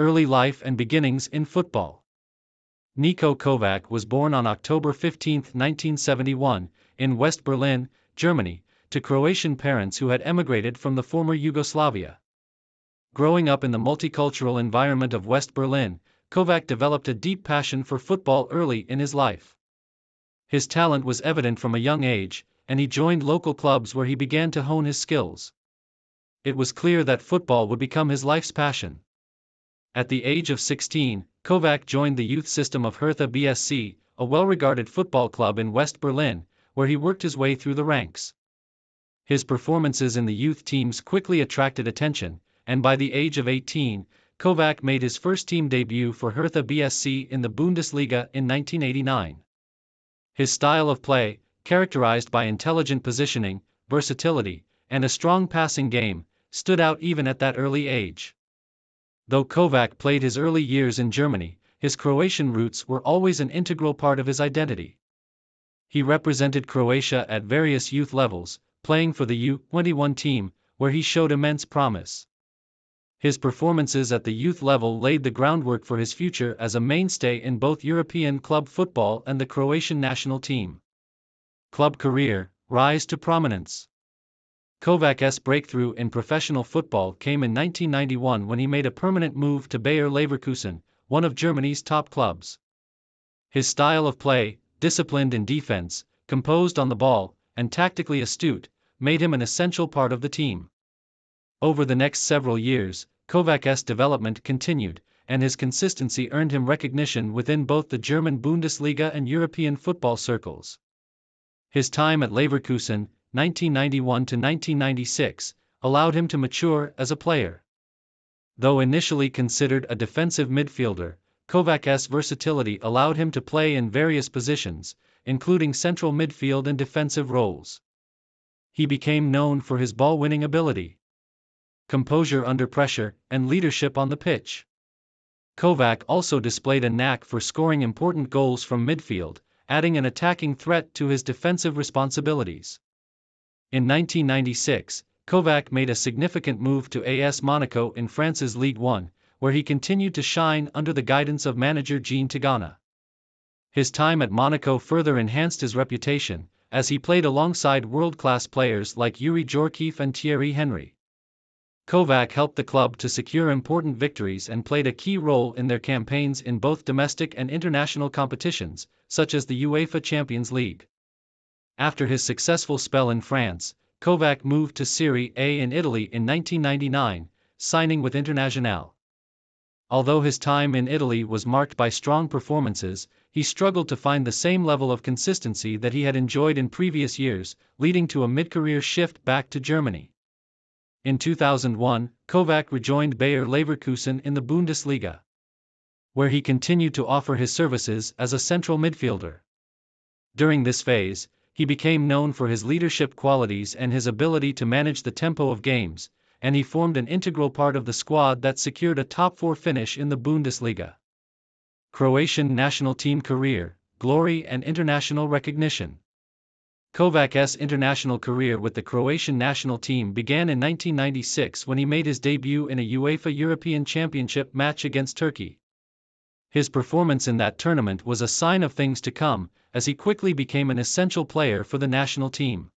Early life and beginnings in football. Niko Kovac was born on October 15, 1971, in West Berlin, Germany, to Croatian parents who had emigrated from the former Yugoslavia. Growing up in the multicultural environment of West Berlin, Kovac developed a deep passion for football early in his life. His talent was evident from a young age, and he joined local clubs where he began to hone his skills. It was clear that football would become his life's passion. At the age of 16, Kovac joined the youth system of Hertha BSC, a well-regarded football club in West Berlin, where he worked his way through the ranks. His performances in the youth teams quickly attracted attention, and by the age of 18, Kovac made his first team debut for Hertha BSC in the Bundesliga in 1989. His style of play, characterized by intelligent positioning, versatility, and a strong passing game, stood out even at that early age. Though Kovac played his early years in Germany, his Croatian roots were always an integral part of his identity. He represented Croatia at various youth levels, playing for the U21 team, where he showed immense promise. His performances at the youth level laid the groundwork for his future as a mainstay in both European club football and the Croatian national team. Club career, rise to prominence. Kovac's breakthrough in professional football came in 1991 when he made a permanent move to Bayer Leverkusen, one of Germany's top clubs. His style of play, disciplined in defense, composed on the ball, and tactically astute, made him an essential part of the team. Over the next several years, Kovac's development continued, and his consistency earned him recognition within both the German Bundesliga and European football circles. His time at Leverkusen, 1991 to 1996, allowed him to mature as a player. Though initially considered a defensive midfielder, Kovac's versatility allowed him to play in various positions, including central midfield and defensive roles. He became known for his ball-winning ability, composure under pressure, and leadership on the pitch. Kovac also displayed a knack for scoring important goals from midfield, adding an attacking threat to his defensive responsibilities. In 1996, Kovac made a significant move to AS Monaco in France's Ligue 1, where he continued to shine under the guidance of manager Jean Tigana. His time at Monaco further enhanced his reputation, as he played alongside world-class players like Youri Djorkaeff and Thierry Henry. Kovac helped the club to secure important victories and played a key role in their campaigns in both domestic and international competitions, such as the UEFA Champions League. After his successful spell in France, Kovac moved to Serie A in Italy in 1999, signing with Internazionale. Although his time in Italy was marked by strong performances, he struggled to find the same level of consistency that he had enjoyed in previous years, leading to a mid-career shift back to Germany. In 2001, Kovac rejoined Bayer Leverkusen in the Bundesliga, where he continued to offer his services as a central midfielder. During this phase, he became known for his leadership qualities and his ability to manage the tempo of games, and he formed an integral part of the squad that secured a top-4 finish in the Bundesliga. Croatian national team career, glory and international recognition. Kovac's international career with the Croatian national team began in 1996 when he made his debut in a UEFA European Championship match against Turkey. His performance in that tournament was a sign of things to come, as he quickly became an essential player for the national team.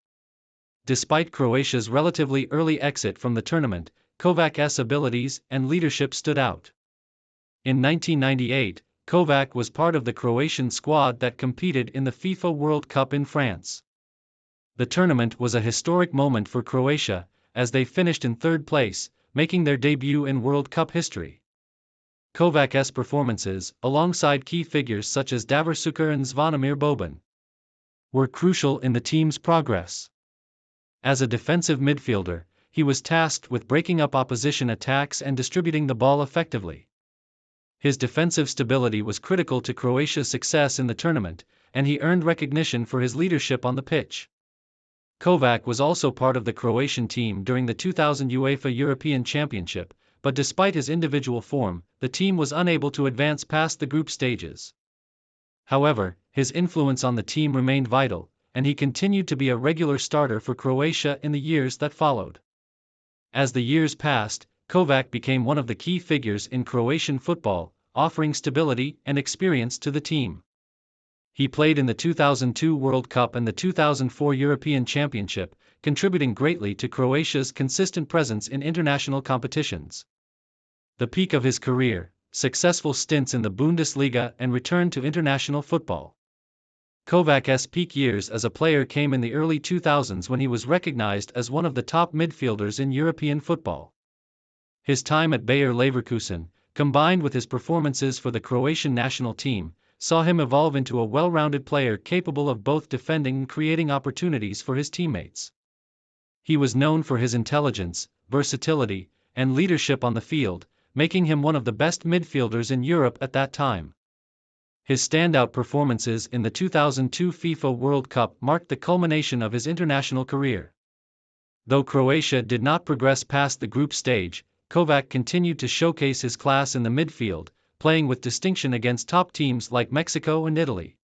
Despite Croatia's relatively early exit from the tournament, Kovac's abilities and leadership stood out. In 1998, Kovac was part of the Croatian squad that competed in the FIFA World Cup in France. The tournament was a historic moment for Croatia, as they finished in third place, making their debut in World Cup history. Kovac's performances, alongside key figures such as Davor Šuker and Zvonimir Boban, were crucial in the team's progress. As a defensive midfielder, he was tasked with breaking up opposition attacks and distributing the ball effectively. His defensive stability was critical to Croatia's success in the tournament, and he earned recognition for his leadership on the pitch. Kovac was also part of the Croatian team during the 2000 UEFA European Championship, but despite his individual form, the team was unable to advance past the group stages. However, his influence on the team remained vital, and he continued to be a regular starter for Croatia in the years that followed. As the years passed, Kovac became one of the key figures in Croatian football, offering stability and experience to the team. He played in the 2002 World Cup and the 2004 European Championship, contributing greatly to Croatia's consistent presence in international competitions. The peak of his career, successful stints in the Bundesliga and return to international football. Kovac's peak years as a player came in the early 2000s when he was recognized as one of the top midfielders in European football. His time at Bayer Leverkusen, combined with his performances for the Croatian national team, saw him evolve into a well-rounded player capable of both defending and creating opportunities for his teammates. He was known for his intelligence, versatility, and leadership on the field, making him one of the best midfielders in Europe at that time. His standout performances in the 2002 FIFA World Cup marked the culmination of his international career. Though Croatia did not progress past the group stage, Kovac continued to showcase his class in the midfield, playing with distinction against top teams like Mexico and Italy.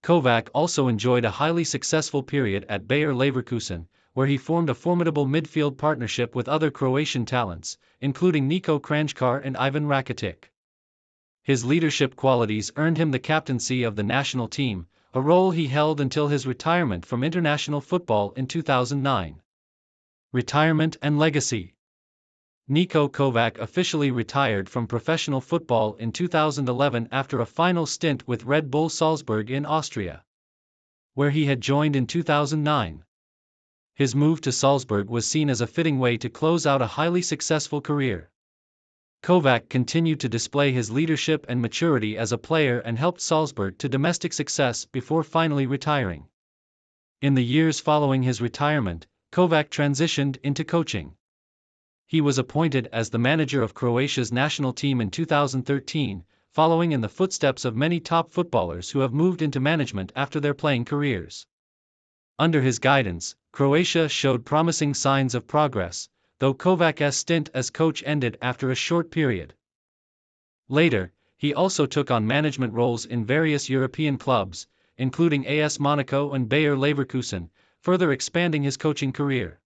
Kovac also enjoyed a highly successful period at Bayer Leverkusen, where he formed a formidable midfield partnership with other Croatian talents, including Niko Kranjčar and Ivan Rakitic. His leadership qualities earned him the captaincy of the national team, a role he held until his retirement from international football in 2009. Retirement and legacy. Niko Kovac officially retired from professional football in 2011 after a final stint with Red Bull Salzburg in Austria, where he had joined in 2009. His move to Salzburg was seen as a fitting way to close out a highly successful career. Kovac continued to display his leadership and maturity as a player and helped Salzburg to domestic success before finally retiring. In the years following his retirement, Kovac transitioned into coaching. He was appointed as the manager of Croatia's national team in 2013, following in the footsteps of many top footballers who have moved into management after their playing careers. Under his guidance, Croatia showed promising signs of progress, though Kovac's stint as coach ended after a short period. Later, he also took on management roles in various European clubs, including AS Monaco and Bayer Leverkusen, further expanding his coaching career.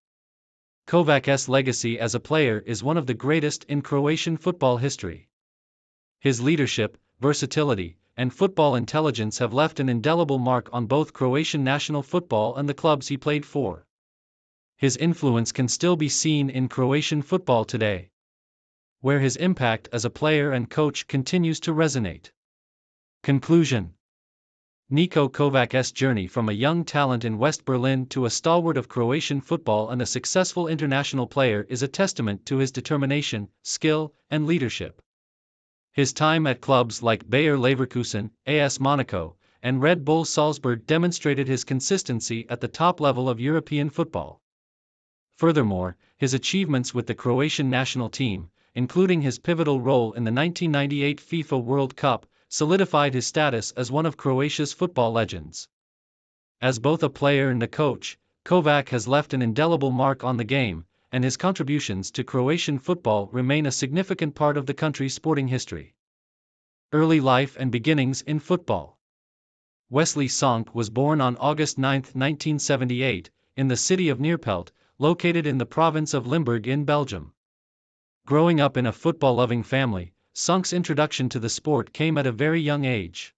Kovac's legacy as a player is one of the greatest in Croatian football history. His leadership, versatility, and football intelligence have left an indelible mark on both Croatian national football and the clubs he played for. His influence can still be seen in Croatian football today, where his impact as a player and coach continues to resonate. Conclusion. Niko Kovac's journey from a young talent in West Berlin to a stalwart of Croatian football and a successful international player is a testament to his determination, skill, and leadership. His time at clubs like Bayer Leverkusen, AS Monaco, and Red Bull Salzburg demonstrated his consistency at the top level of European football. Furthermore, his achievements with the Croatian national team, including his pivotal role in the 1998 FIFA World Cup, solidified his status as one of Croatia's football legends. As both a player and a coach, Kovac has left an indelible mark on the game, and his contributions to Croatian football remain a significant part of the country's sporting history. Early life and beginnings in football. Wesley Sonk was born on August 9, 1978, in the city of Neerpelt, located in the province of Limburg in Belgium. Growing up in a football-loving family, Sonk's introduction to the sport came at a very young age.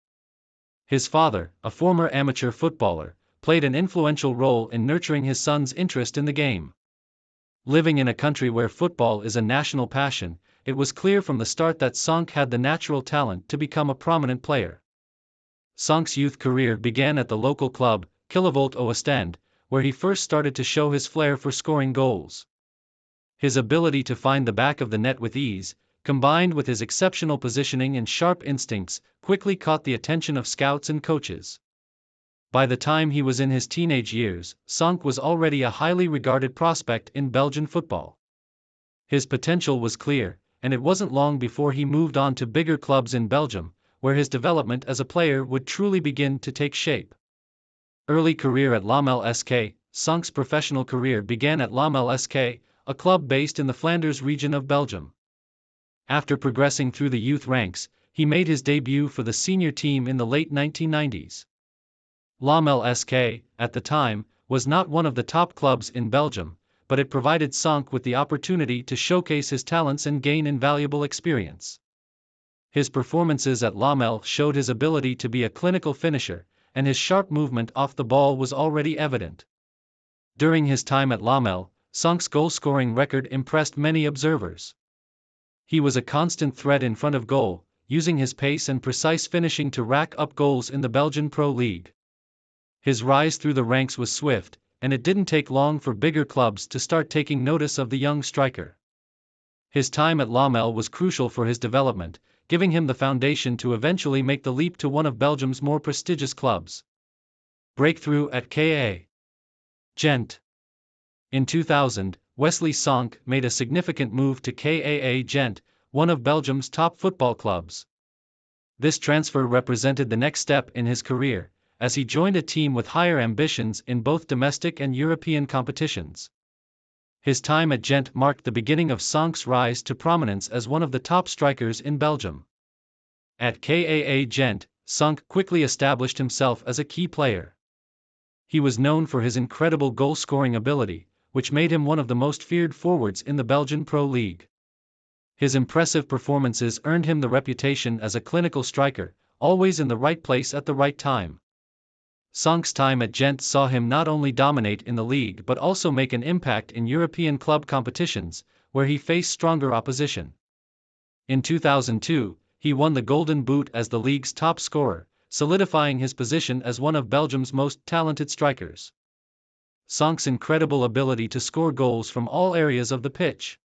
His father, a former amateur footballer, played an influential role in nurturing his son's interest in the game. Living in a country where football is a national passion, it was clear from the start that Sonk had the natural talent to become a prominent player. Sonk's youth career began at the local club, Kilovolt Oostende, where he first started to show his flair for scoring goals. His ability to find the back of the net with ease, combined with his exceptional positioning and sharp instincts, quickly caught the attention of scouts and coaches. By the time he was in his teenage years, Sonk was already a highly regarded prospect in Belgian football. His potential was clear, and it wasn't long before he moved on to bigger clubs in Belgium, where his development as a player would truly begin to take shape. Early career at Lommel SK. Sonk's professional career began at Lommel SK, a club based in the Flanders region of Belgium. After progressing through the youth ranks, he made his debut for the senior team in the late 1990s. Lommel SK, at the time, was not one of the top clubs in Belgium, but it provided Sonk with the opportunity to showcase his talents and gain invaluable experience. His performances at Lommel showed his ability to be a clinical finisher, and his sharp movement off the ball was already evident. During his time at Lommel, Sonk's goal-scoring record impressed many observers. He was a constant threat in front of goal, using his pace and precise finishing to rack up goals in the Belgian Pro League. His rise through the ranks was swift, and it didn't take long for bigger clubs to start taking notice of the young striker. His time at Lommel was crucial for his development, giving him the foundation to eventually make the leap to one of Belgium's more prestigious clubs. Breakthrough at KA Gent. In 2000, Wesley Sonk made a significant move to KAA Gent, one of Belgium's top football clubs. This transfer represented the next step in his career, as he joined a team with higher ambitions in both domestic and European competitions. His time at Gent marked the beginning of Sonk's rise to prominence as one of the top strikers in Belgium. At KAA Gent, Sonk quickly established himself as a key player. He was known for his incredible goal-scoring ability, which made him one of the most feared forwards in the Belgian Pro League. His impressive performances earned him the reputation as a clinical striker, always in the right place at the right time. Sonk's time at Gent saw him not only dominate in the league but also make an impact in European club competitions, where he faced stronger opposition. In 2002, he won the Golden Boot as the league's top scorer, solidifying his position as one of Belgium's most talented strikers. Sonk's incredible ability to score goals from all areas of the pitch,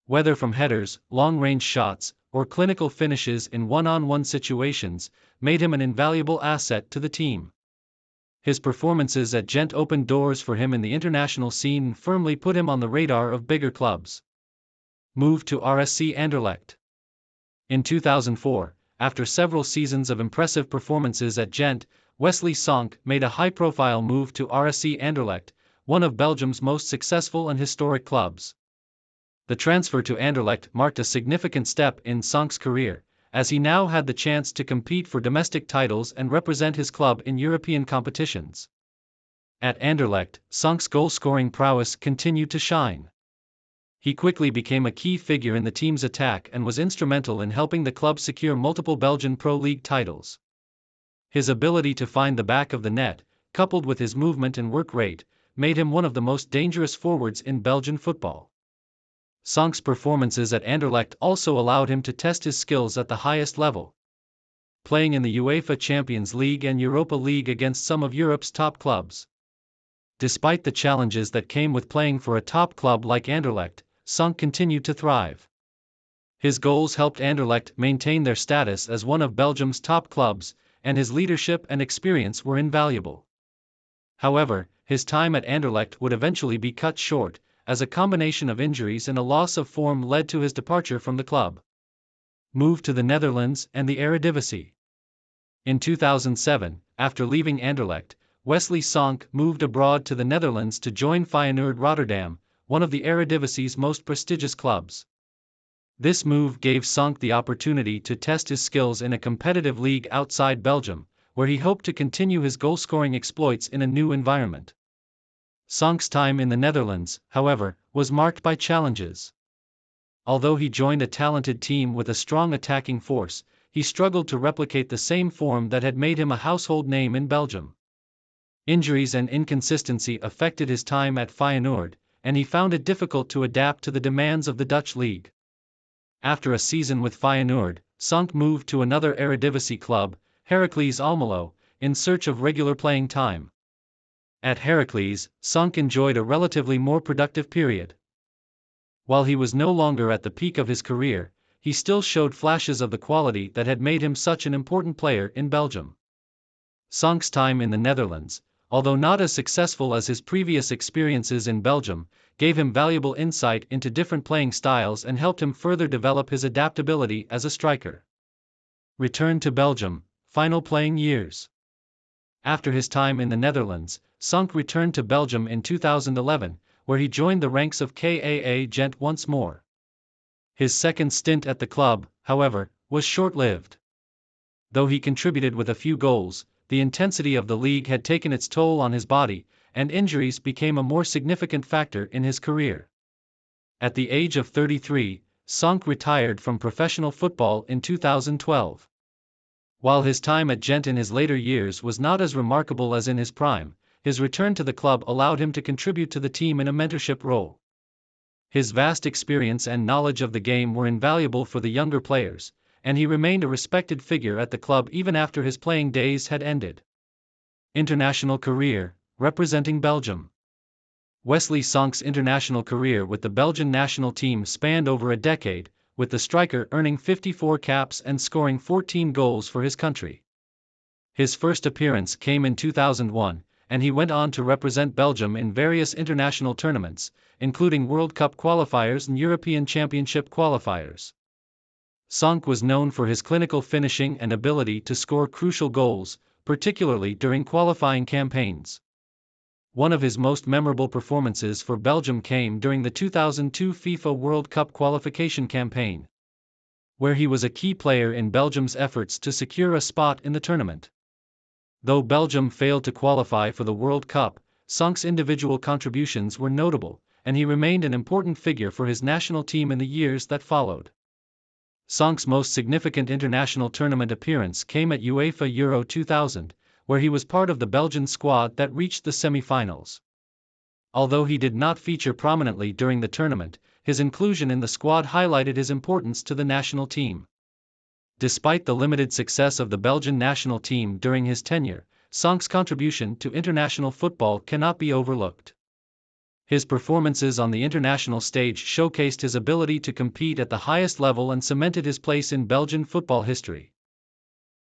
whether from headers, long-range shots, or clinical finishes in one-on-one situations, made him an invaluable asset to the team. His performances at Gent opened doors for him in the international scene and firmly put him on the radar of bigger clubs. Move to RSC Anderlecht. In 2004, after several seasons of impressive performances at Gent, Wesley Sonk made a high-profile move to RSC Anderlecht, one of Belgium's most successful and historic clubs. The transfer to Anderlecht marked a significant step in Sonk's career, as he now had the chance to compete for domestic titles and represent his club in European competitions. At Anderlecht, Sonk's goal-scoring prowess continued to shine. He quickly became a key figure in the team's attack and was instrumental in helping the club secure multiple Belgian Pro League titles. His ability to find the back of the net, coupled with his movement and work rate, made him one of the most dangerous forwards in Belgian football. Sonk's performances at Anderlecht also allowed him to test his skills at the highest level, playing in the UEFA Champions League and Europa League against some of Europe's top clubs. Despite the challenges that came with playing for a top club like Anderlecht, Sonk continued to thrive. His goals helped Anderlecht maintain their status as one of Belgium's top clubs, and his leadership and experience were invaluable. However, his time at Anderlecht would eventually be cut short, as a combination of injuries and a loss of form led to his departure from the club. Move to the Netherlands and the Eredivisie. In 2007, after leaving Anderlecht, Wesley Sonk moved abroad to the Netherlands to join Feyenoord Rotterdam, one of the Eridivisie's most prestigious clubs. This move gave Sonk the opportunity to test his skills in a competitive league outside Belgium, where he hoped to continue his goal-scoring exploits in a new environment. Sonk's time in the Netherlands, however, was marked by challenges. Although he joined a talented team with a strong attacking force, he struggled to replicate the same form that had made him a household name in Belgium. Injuries and inconsistency affected his time at Feyenoord, and he found it difficult to adapt to the demands of the Dutch league. After a season with Feyenoord, Sonk moved to another Eredivisie club, Heracles Almelo, in search of regular playing time. At Heracles, Sonk enjoyed a relatively more productive period. While he was no longer at the peak of his career, he still showed flashes of the quality that had made him such an important player in Belgium. Sonk's time in the Netherlands, although not as successful as his previous experiences in Belgium, gave him valuable insight into different playing styles and helped him further develop his adaptability as a striker. Return to Belgium, final playing years. After his time in the Netherlands, Sonk returned to Belgium in 2011, where he joined the ranks of KAA Gent once more. His second stint at the club, however, was short-lived. Though he contributed with a few goals, the intensity of the league had taken its toll on his body, and injuries became a more significant factor in his career. At the age of 33, Sonk retired from professional football in 2012. While his time at Gent in his later years was not as remarkable as in his prime, his return to the club allowed him to contribute to the team in a mentorship role. His vast experience and knowledge of the game were invaluable for the younger players, and he remained a respected figure at the club even after his playing days had ended. International career, representing Belgium. Wesley Sonk's international career with the Belgian national team spanned over a decade, with the striker earning 54 caps and scoring 14 goals for his country. His first appearance came in 2001, and he went on to represent Belgium in various international tournaments, including World Cup qualifiers and European Championship qualifiers. Sonk was known for his clinical finishing and ability to score crucial goals, particularly during qualifying campaigns. One of his most memorable performances for Belgium came during the 2002 FIFA World Cup qualification campaign, where he was a key player in Belgium's efforts to secure a spot in the tournament. Though Belgium failed to qualify for the World Cup, Sonk's individual contributions were notable, and he remained an important figure for his national team in the years that followed. Sonk's most significant international tournament appearance came at UEFA Euro 2000, where he was part of the Belgian squad that reached the semi-finals. Although he did not feature prominently during the tournament, his inclusion in the squad highlighted his importance to the national team. Despite the limited success of the Belgian national team during his tenure, Sonk's contribution to international football cannot be overlooked. His performances on the international stage showcased his ability to compete at the highest level and cemented his place in Belgian football history.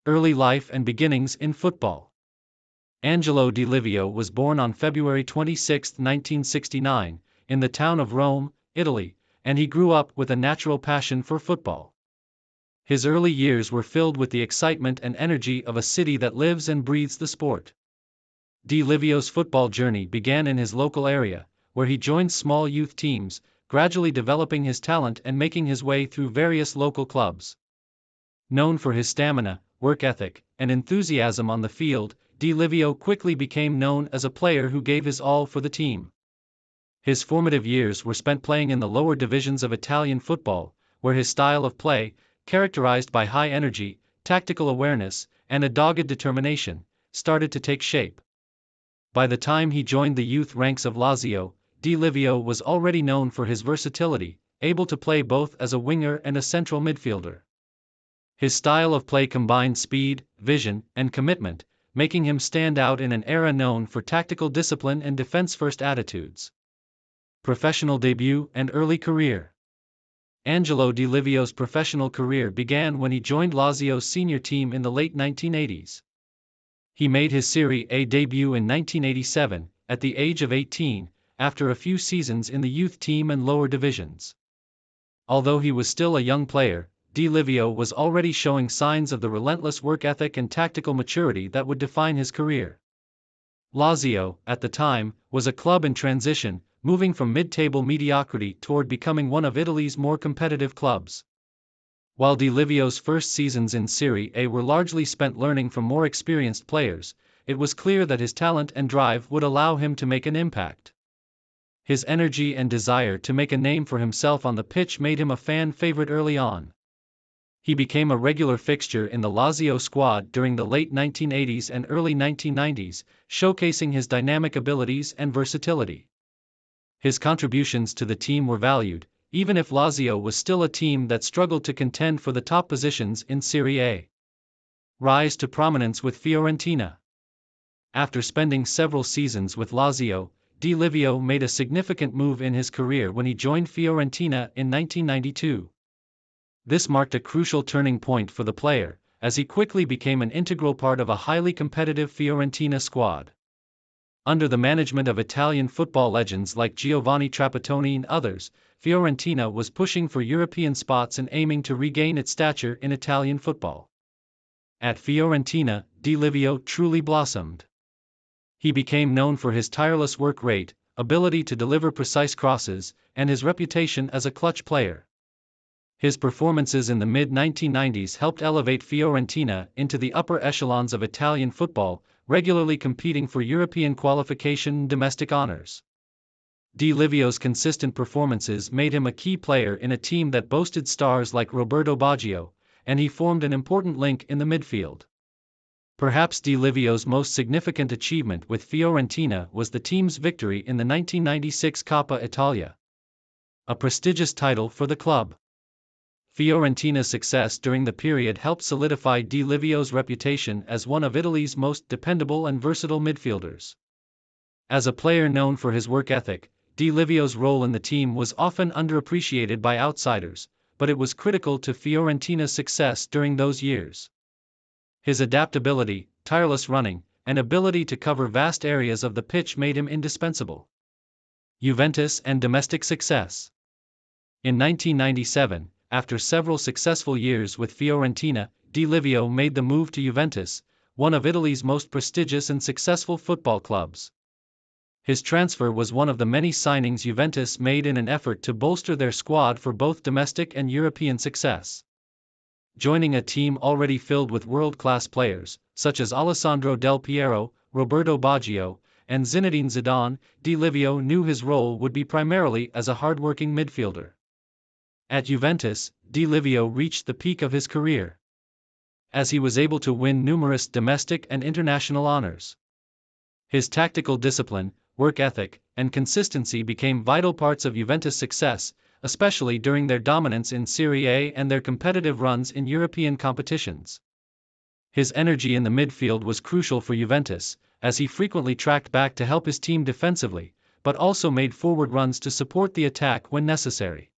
Early life and beginnings in football. Angelo Di Livio was born on February 26, 1969, in the town of Rome, Italy, and he grew up with a natural passion for football. His early years were filled with the excitement and energy of a city that lives and breathes the sport. Di Livio's football journey began in his local area, where he joined small youth teams, gradually developing his talent and making his way through various local clubs. Known for his stamina, work ethic, and enthusiasm on the field, Di Livio quickly became known as a player who gave his all for the team. His formative years were spent playing in the lower divisions of Italian football, where his style of play, characterized by high energy, tactical awareness, and a dogged determination, started to take shape. By the time he joined the youth ranks of Lazio, Di Livio was already known for his versatility, able to play both as a winger and a central midfielder. His style of play combined speed, vision, and commitment, making him stand out in an era known for tactical discipline and defense-first attitudes. Professional debut and early career. Angelo Di Livio's professional career began when he joined Lazio's senior team in the late 1980s. He made his Serie A debut in 1987, at the age of 18, after a few seasons in the youth team and lower divisions. Although he was still a young player, Di Livio was already showing signs of the relentless work ethic and tactical maturity that would define his career. Lazio, at the time, was a club in transition, moving from mid-table mediocrity toward becoming one of Italy's more competitive clubs. While Di Livio's first seasons in Serie A were largely spent learning from more experienced players, it was clear that his talent and drive would allow him to make an impact. His energy and desire to make a name for himself on the pitch made him a fan favorite early on. He became a regular fixture in the Lazio squad during the late 1980s and early 1990s, showcasing his dynamic abilities and versatility. His contributions to the team were valued, even if Lazio was still a team that struggled to contend for the top positions in Serie A. Rise to prominence with Fiorentina. After spending several seasons with Lazio, Di Livio made a significant move in his career when he joined Fiorentina in 1992. This marked a crucial turning point for the player, as he quickly became an integral part of a highly competitive Fiorentina squad. Under the management of Italian football legends like Giovanni Trapattoni and others, Fiorentina was pushing for European spots and aiming to regain its stature in Italian football. At Fiorentina, Di Livio truly blossomed. He became known for his tireless work rate, ability to deliver precise crosses, and his reputation as a clutch player. His performances in the mid-1990s helped elevate Fiorentina into the upper echelons of Italian football, regularly competing for European qualification and domestic honors. Di Livio's consistent performances made him a key player in a team that boasted stars like Roberto Baggio, and he formed an important link in the midfield. Perhaps Di Livio's most significant achievement with Fiorentina was the team's victory in the 1996 Coppa Italia, a prestigious title for the club. Fiorentina's success during the period helped solidify Di Livio's reputation as one of Italy's most dependable and versatile midfielders. As a player known for his work ethic, Di Livio's role in the team was often underappreciated by outsiders, but it was critical to Fiorentina's success during those years. His adaptability, tireless running, and ability to cover vast areas of the pitch made him indispensable. Juventus and domestic success. In 1997, after several successful years with Fiorentina, Di Livio made the move to Juventus, one of Italy's most prestigious and successful football clubs. His transfer was one of the many signings Juventus made in an effort to bolster their squad for both domestic and European success. Joining a team already filled with world-class players, such as Alessandro Del Piero, Roberto Baggio, and Zinedine Zidane, Di Livio knew his role would be primarily as a hard-working midfielder. At Juventus, Di Livio reached the peak of his career, as he was able to win numerous domestic and international honors. His tactical discipline, work ethic, and consistency became vital parts of Juventus' success, especially during their dominance in Serie A and their competitive runs in European competitions. His energy in the midfield was crucial for Juventus, as he frequently tracked back to help his team defensively, but also made forward runs to support the attack when necessary.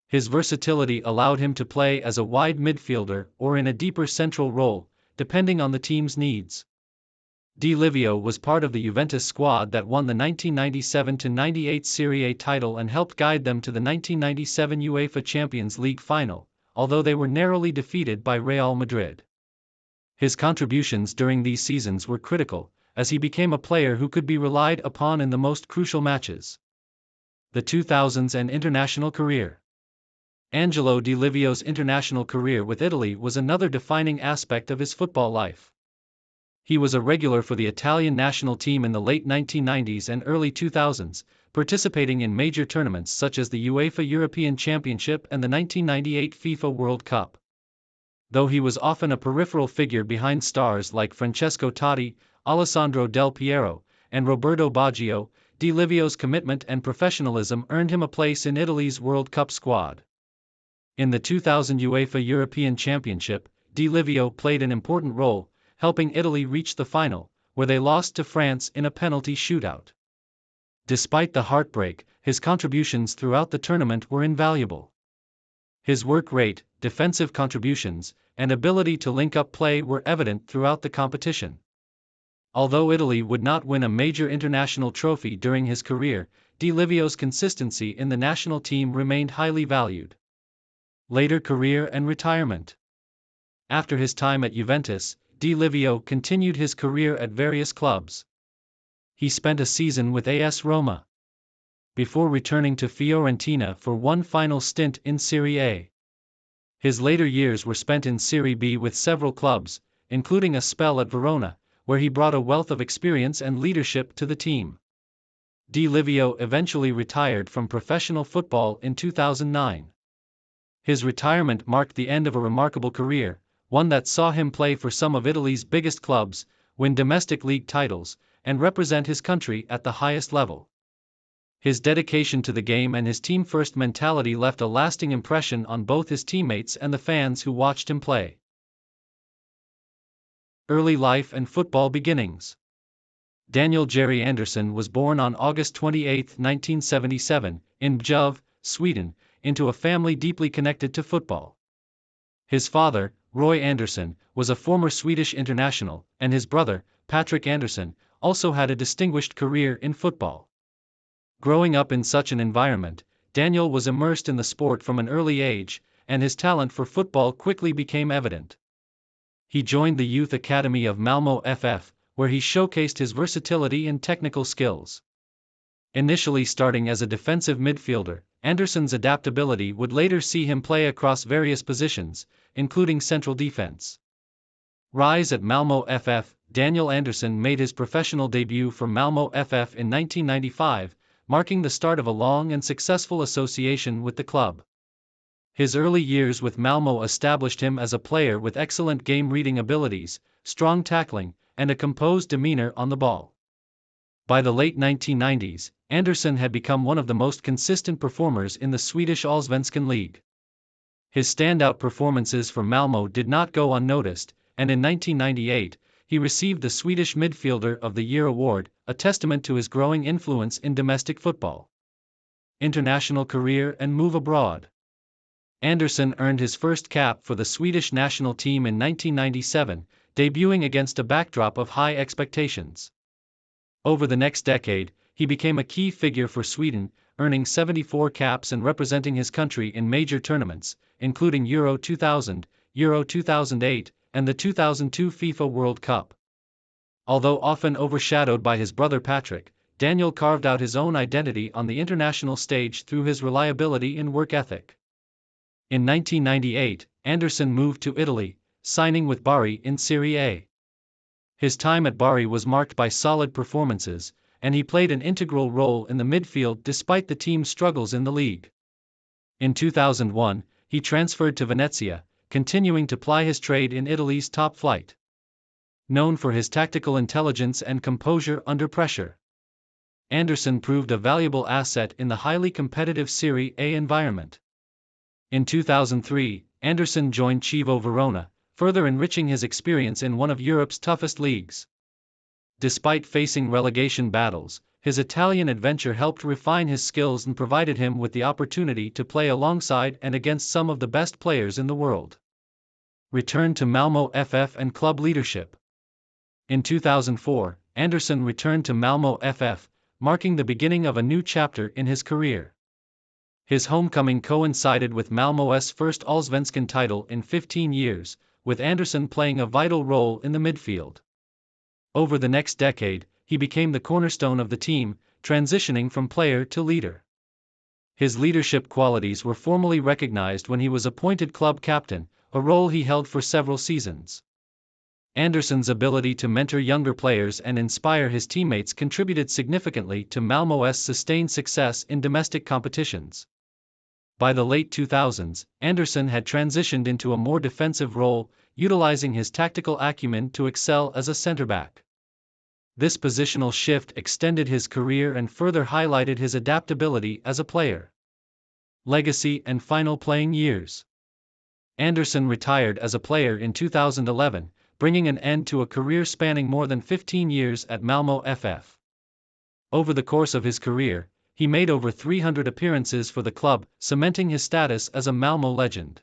His versatility allowed him to play as a wide midfielder or in a deeper central role, depending on the team's needs. Di Livio was part of the Juventus squad that won the 1997-98 Serie A title and helped guide them to the 1997 UEFA Champions League final, although they were narrowly defeated by Real Madrid. His contributions during these seasons were critical, as he became a player who could be relied upon in the most crucial matches. The 2000s and international career. Angelo Di Livio's international career with Italy was another defining aspect of his football life. He was a regular for the Italian national team in the late 1990s and early 2000s, participating in major tournaments such as the UEFA European Championship and the 1998 FIFA World Cup. Though he was often a peripheral figure behind stars like Francesco Totti, Alessandro Del Piero, and Roberto Baggio, Di Livio's commitment and professionalism earned him a place in Italy's World Cup squad. In the 2000 UEFA European Championship, Di Livio played an important role, helping Italy reach the final, where they lost to France in a penalty shootout. Despite the heartbreak, his contributions throughout the tournament were invaluable. His work rate, defensive contributions, and ability to link up play were evident throughout the competition. Although Italy would not win a major international trophy during his career, Di Livio's consistency in the national team remained highly valued. Later career and retirement. After his time at Juventus, Di Livio continued his career at various clubs. He spent a season with AS Roma, before returning to Fiorentina for one final stint in Serie A. His later years were spent in Serie B with several clubs, including a spell at Verona, where he brought a wealth of experience and leadership to the team. Di Livio eventually retired from professional football in 2009. His retirement marked the end of a remarkable career, one that saw him play for some of Italy's biggest clubs, win domestic league titles, and represent his country at the highest level. His dedication to the game and his team-first mentality left a lasting impression on both his teammates and the fans who watched him play. Early life and football beginnings. Daniel Jerry Andersson was born on August 28, 1977, in Bjuv, Sweden, into a family deeply connected to football. His father, Roy Andersson, was a former Swedish international, and his brother, Patrick Andersson, also had a distinguished career in football. Growing up in such an environment, Daniel was immersed in the sport from an early age, and his talent for football quickly became evident. He joined the youth academy of Malmö FF, where he showcased his versatility and technical skills. Initially starting as a defensive midfielder, Andersson's adaptability would later see him play across various positions, including central defense. Rise at Malmö FF. Daniel Andersson made his professional debut for Malmö FF in 1995, marking the start of a long and successful association with the club. His early years with Malmö established him as a player with excellent game-reading abilities, strong tackling, and a composed demeanor on the ball. By the late 1990s, Andersson had become one of the most consistent performers in the Swedish Allsvenskan League. His standout performances for Malmö did not go unnoticed, and in 1998, he received the Swedish Midfielder of the Year award, a testament to his growing influence in domestic football. International career and move abroad. Andersson earned his first cap for the Swedish national team in 1997, debuting against a backdrop of high expectations. Over the next decade, he became a key figure for Sweden, earning 74 caps and representing his country in major tournaments, including Euro 2000, Euro 2008, and the 2002 FIFA World Cup. Although often overshadowed by his brother Patrick, Daniel carved out his own identity on the international stage through his reliability and work ethic. In 1998, Andersson moved to Italy, signing with Bari in Serie A. His time at Bari was marked by solid performances, and he played an integral role in the midfield despite the team's struggles in the league. In 2001, he transferred to Venezia, continuing to ply his trade in Italy's top flight. Known for his tactical intelligence and composure under pressure, Andersson proved a valuable asset in the highly competitive Serie A environment. In 2003, Andersson joined Chievo Verona, further enriching his experience in one of Europe's toughest leagues. Despite facing relegation battles, his Italian adventure helped refine his skills and provided him with the opportunity to play alongside and against some of the best players in the world. Return to Malmö FF and club leadership. In 2004, Andersson returned to Malmö FF, marking the beginning of a new chapter in his career. His homecoming coincided with Malmö's first Allsvenskan title in 15 years, with Andersson playing a vital role in the midfield. Over the next decade, he became the cornerstone of the team, transitioning from player to leader. His leadership qualities were formally recognized when he was appointed club captain, a role he held for several seasons. Andersson's ability to mentor younger players and inspire his teammates contributed significantly to Malmö's sustained success in domestic competitions. By the late 2000s, Andersson had transitioned into a more defensive role, utilizing his tactical acumen to excel as a center-back. This positional shift extended his career and further highlighted his adaptability as a player. Legacy and final playing years. Andersson retired as a player in 2011, bringing an end to a career spanning more than 15 years at Malmö FF. Over the course of his career, he made over 300 appearances for the club, cementing his status as a Malmö legend.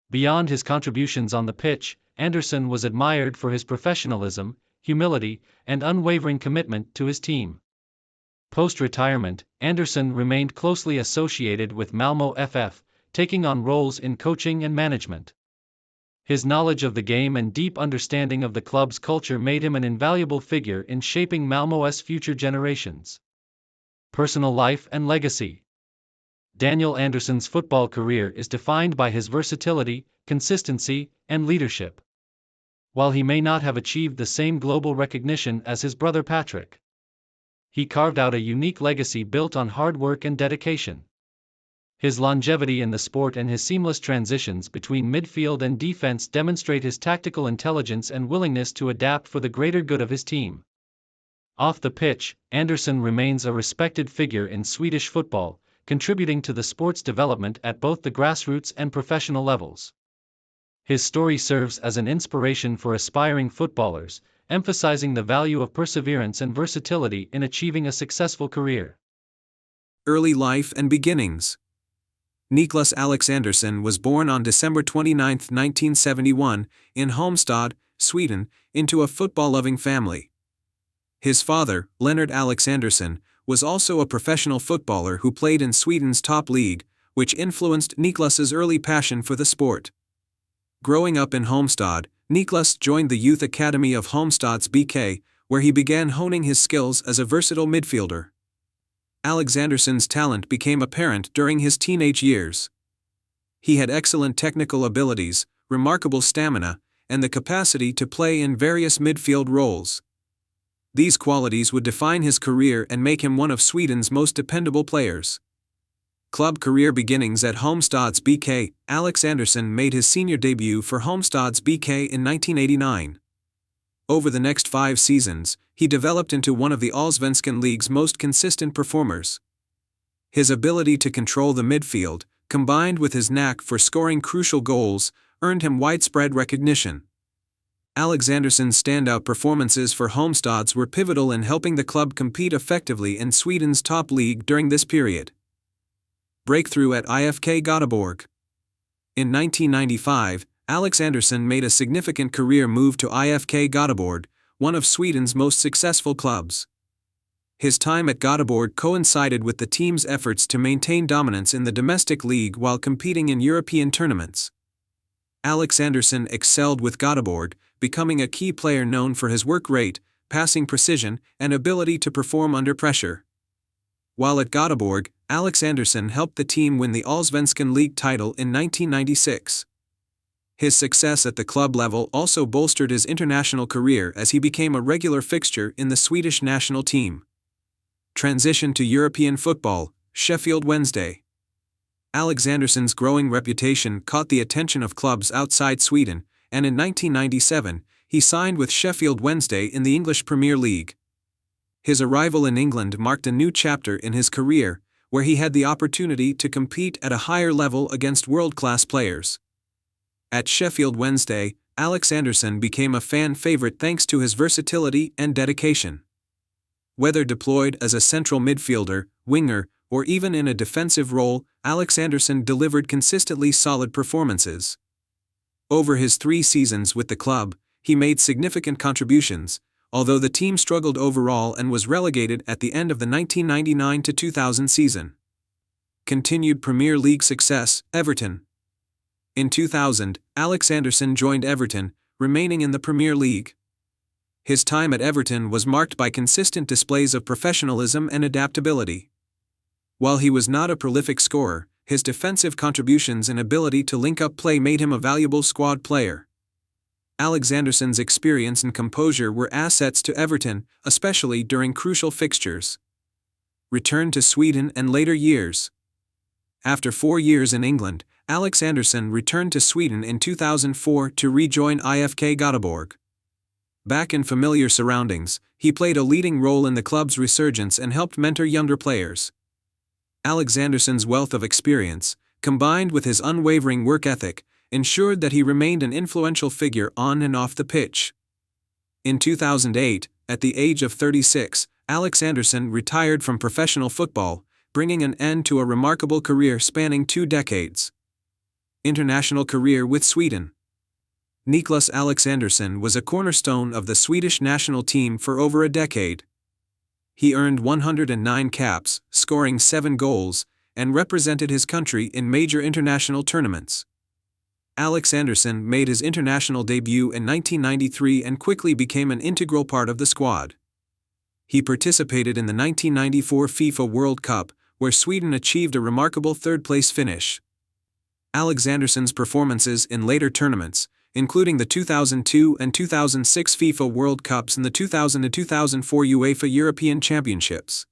Beyond his contributions on the pitch, Andersson was admired for his professionalism, humility, and unwavering commitment to his team. Post-retirement, Andersson remained closely associated with Malmö FF, taking on roles in coaching and management. His knowledge of the game and deep understanding of the club's culture made him an invaluable figure in shaping Malmö's future generations. Personal life and legacy. Daniel Andersson's football career is defined by his versatility, consistency, and leadership. While he may not have achieved the same global recognition as his brother Patrick, he carved out a unique legacy built on hard work and dedication. His longevity in the sport and his seamless transitions between midfield and defense demonstrate his tactical intelligence and willingness to adapt for the greater good of his team. Off the pitch, Andersson remains a respected figure in Swedish football, contributing to the sport's development at both the grassroots and professional levels. His story serves as an inspiration for aspiring footballers, emphasizing the value of perseverance and versatility in achieving a successful career. Early life and beginnings. Niklas Alexandersson was born on December 29, 1971, in Halmstad, Sweden, into a football-loving family. His father, Lennart Alexandersson, was also a professional footballer who played in Sweden's top league, which influenced Niklas's early passion for the sport. Growing up in Halmstad, Niklas joined the youth academy of Halmstads BK, where he began honing his skills as a versatile midfielder. Alexandersson's talent became apparent during his teenage years. He had excellent technical abilities, remarkable stamina, and the capacity to play in various midfield roles. These qualities would define his career and make him one of Sweden's most dependable players. Club career beginnings at Halmstads BK. Alexandersson made his senior debut for Halmstads BK in 1989. Over the next 5 seasons, he developed into one of the Allsvenskan League's most consistent performers. His ability to control the midfield, combined with his knack for scoring crucial goals, earned him widespread recognition. Alexandersson's standout performances for Halmstads were pivotal in helping the club compete effectively in Sweden's top league during this period. Breakthrough at IFK Göteborg. In 1995, Alexandersson made a significant career move to IFK Göteborg, one of Sweden's most successful clubs. His time at Göteborg coincided with the team's efforts to maintain dominance in the domestic league while competing in European tournaments. Alexandersson excelled with Göteborg, becoming a key player known for his work rate, passing precision, and ability to perform under pressure. While at Göteborg, Alexandersson helped the team win the Allsvenskan League title in 1996. His success at the club level also bolstered his international career as he became a regular fixture in the Swedish national team. Transition to European football. Sheffield Wednesday. Alexandersson's growing reputation caught the attention of clubs outside Sweden, and in 1997, he signed with Sheffield Wednesday in the English Premier League. His arrival in England marked a new chapter in his career, where he had the opportunity to compete at a higher level against world-class players. At Sheffield Wednesday, Alexandersson became a fan favorite thanks to his versatility and dedication. Whether deployed as a central midfielder, winger, or even in a defensive role, Alexandersson delivered consistently solid performances. Over his 3 seasons with the club, he made significant contributions, although the team struggled overall and was relegated at the end of the 1999-2000 season. Continued Premier League success. Everton. In 2000, Alexandersson joined Everton, remaining in the Premier League. His time at Everton was marked by consistent displays of professionalism and adaptability. While he was not a prolific scorer, his defensive contributions and ability to link up play made him a valuable squad player. Alexandersson's experience and composure were assets to Everton, especially during crucial fixtures. Return to Sweden and later years. After 4 years in England, Alexandersson returned to Sweden in 2004 to rejoin IFK Göteborg. Back in familiar surroundings, he played a leading role in the club's resurgence and helped mentor younger players. Alexandersson's wealth of experience, combined with his unwavering work ethic, ensured that he remained an influential figure on and off the pitch. In 2008, at the age of 36, Alexandersson retired from professional football, bringing an end to a remarkable career spanning 2 decades. International career with Sweden. Niklas Alexandersson was a cornerstone of the Swedish national team for over a decade. He earned 109 caps, scoring 7 goals, and represented his country in major international tournaments. Alexandersson made his international debut in 1993 and quickly became an integral part of the squad. He participated in the 1994 FIFA World Cup, where Sweden achieved a remarkable 3rd-place finish. Alexandersson's performances in later tournaments, including the 2002 and 2006 FIFA World Cups and the 2000 and 2004 UEFA European Championships,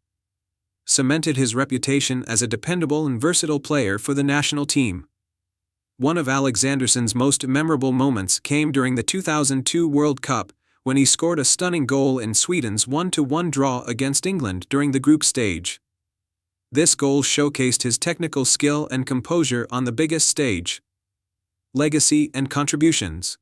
cemented his reputation as a dependable and versatile player for the national team. One of Alexandersson's most memorable moments came during the 2002 World Cup, when he scored a stunning goal in Sweden's 1-1 draw against England during the group stage. This goal showcased his technical skill and composure on the biggest stage. Legacy and contributions.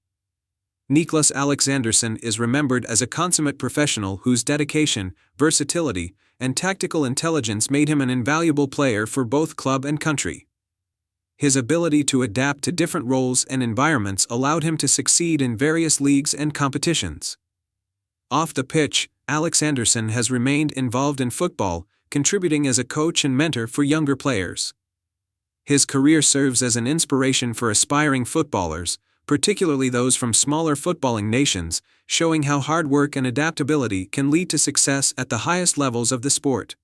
Niklas Alexandersson is remembered as a consummate professional whose dedication, versatility, and tactical intelligence made him an invaluable player for both club and country. His ability to adapt to different roles and environments allowed him to succeed in various leagues and competitions. Off the pitch, Alexandersson has remained involved in football, contributing as a coach and mentor for younger players. His career serves as an inspiration for aspiring footballers, particularly those from smaller footballing nations, showing how hard work and adaptability can lead to success at the highest levels of the sport.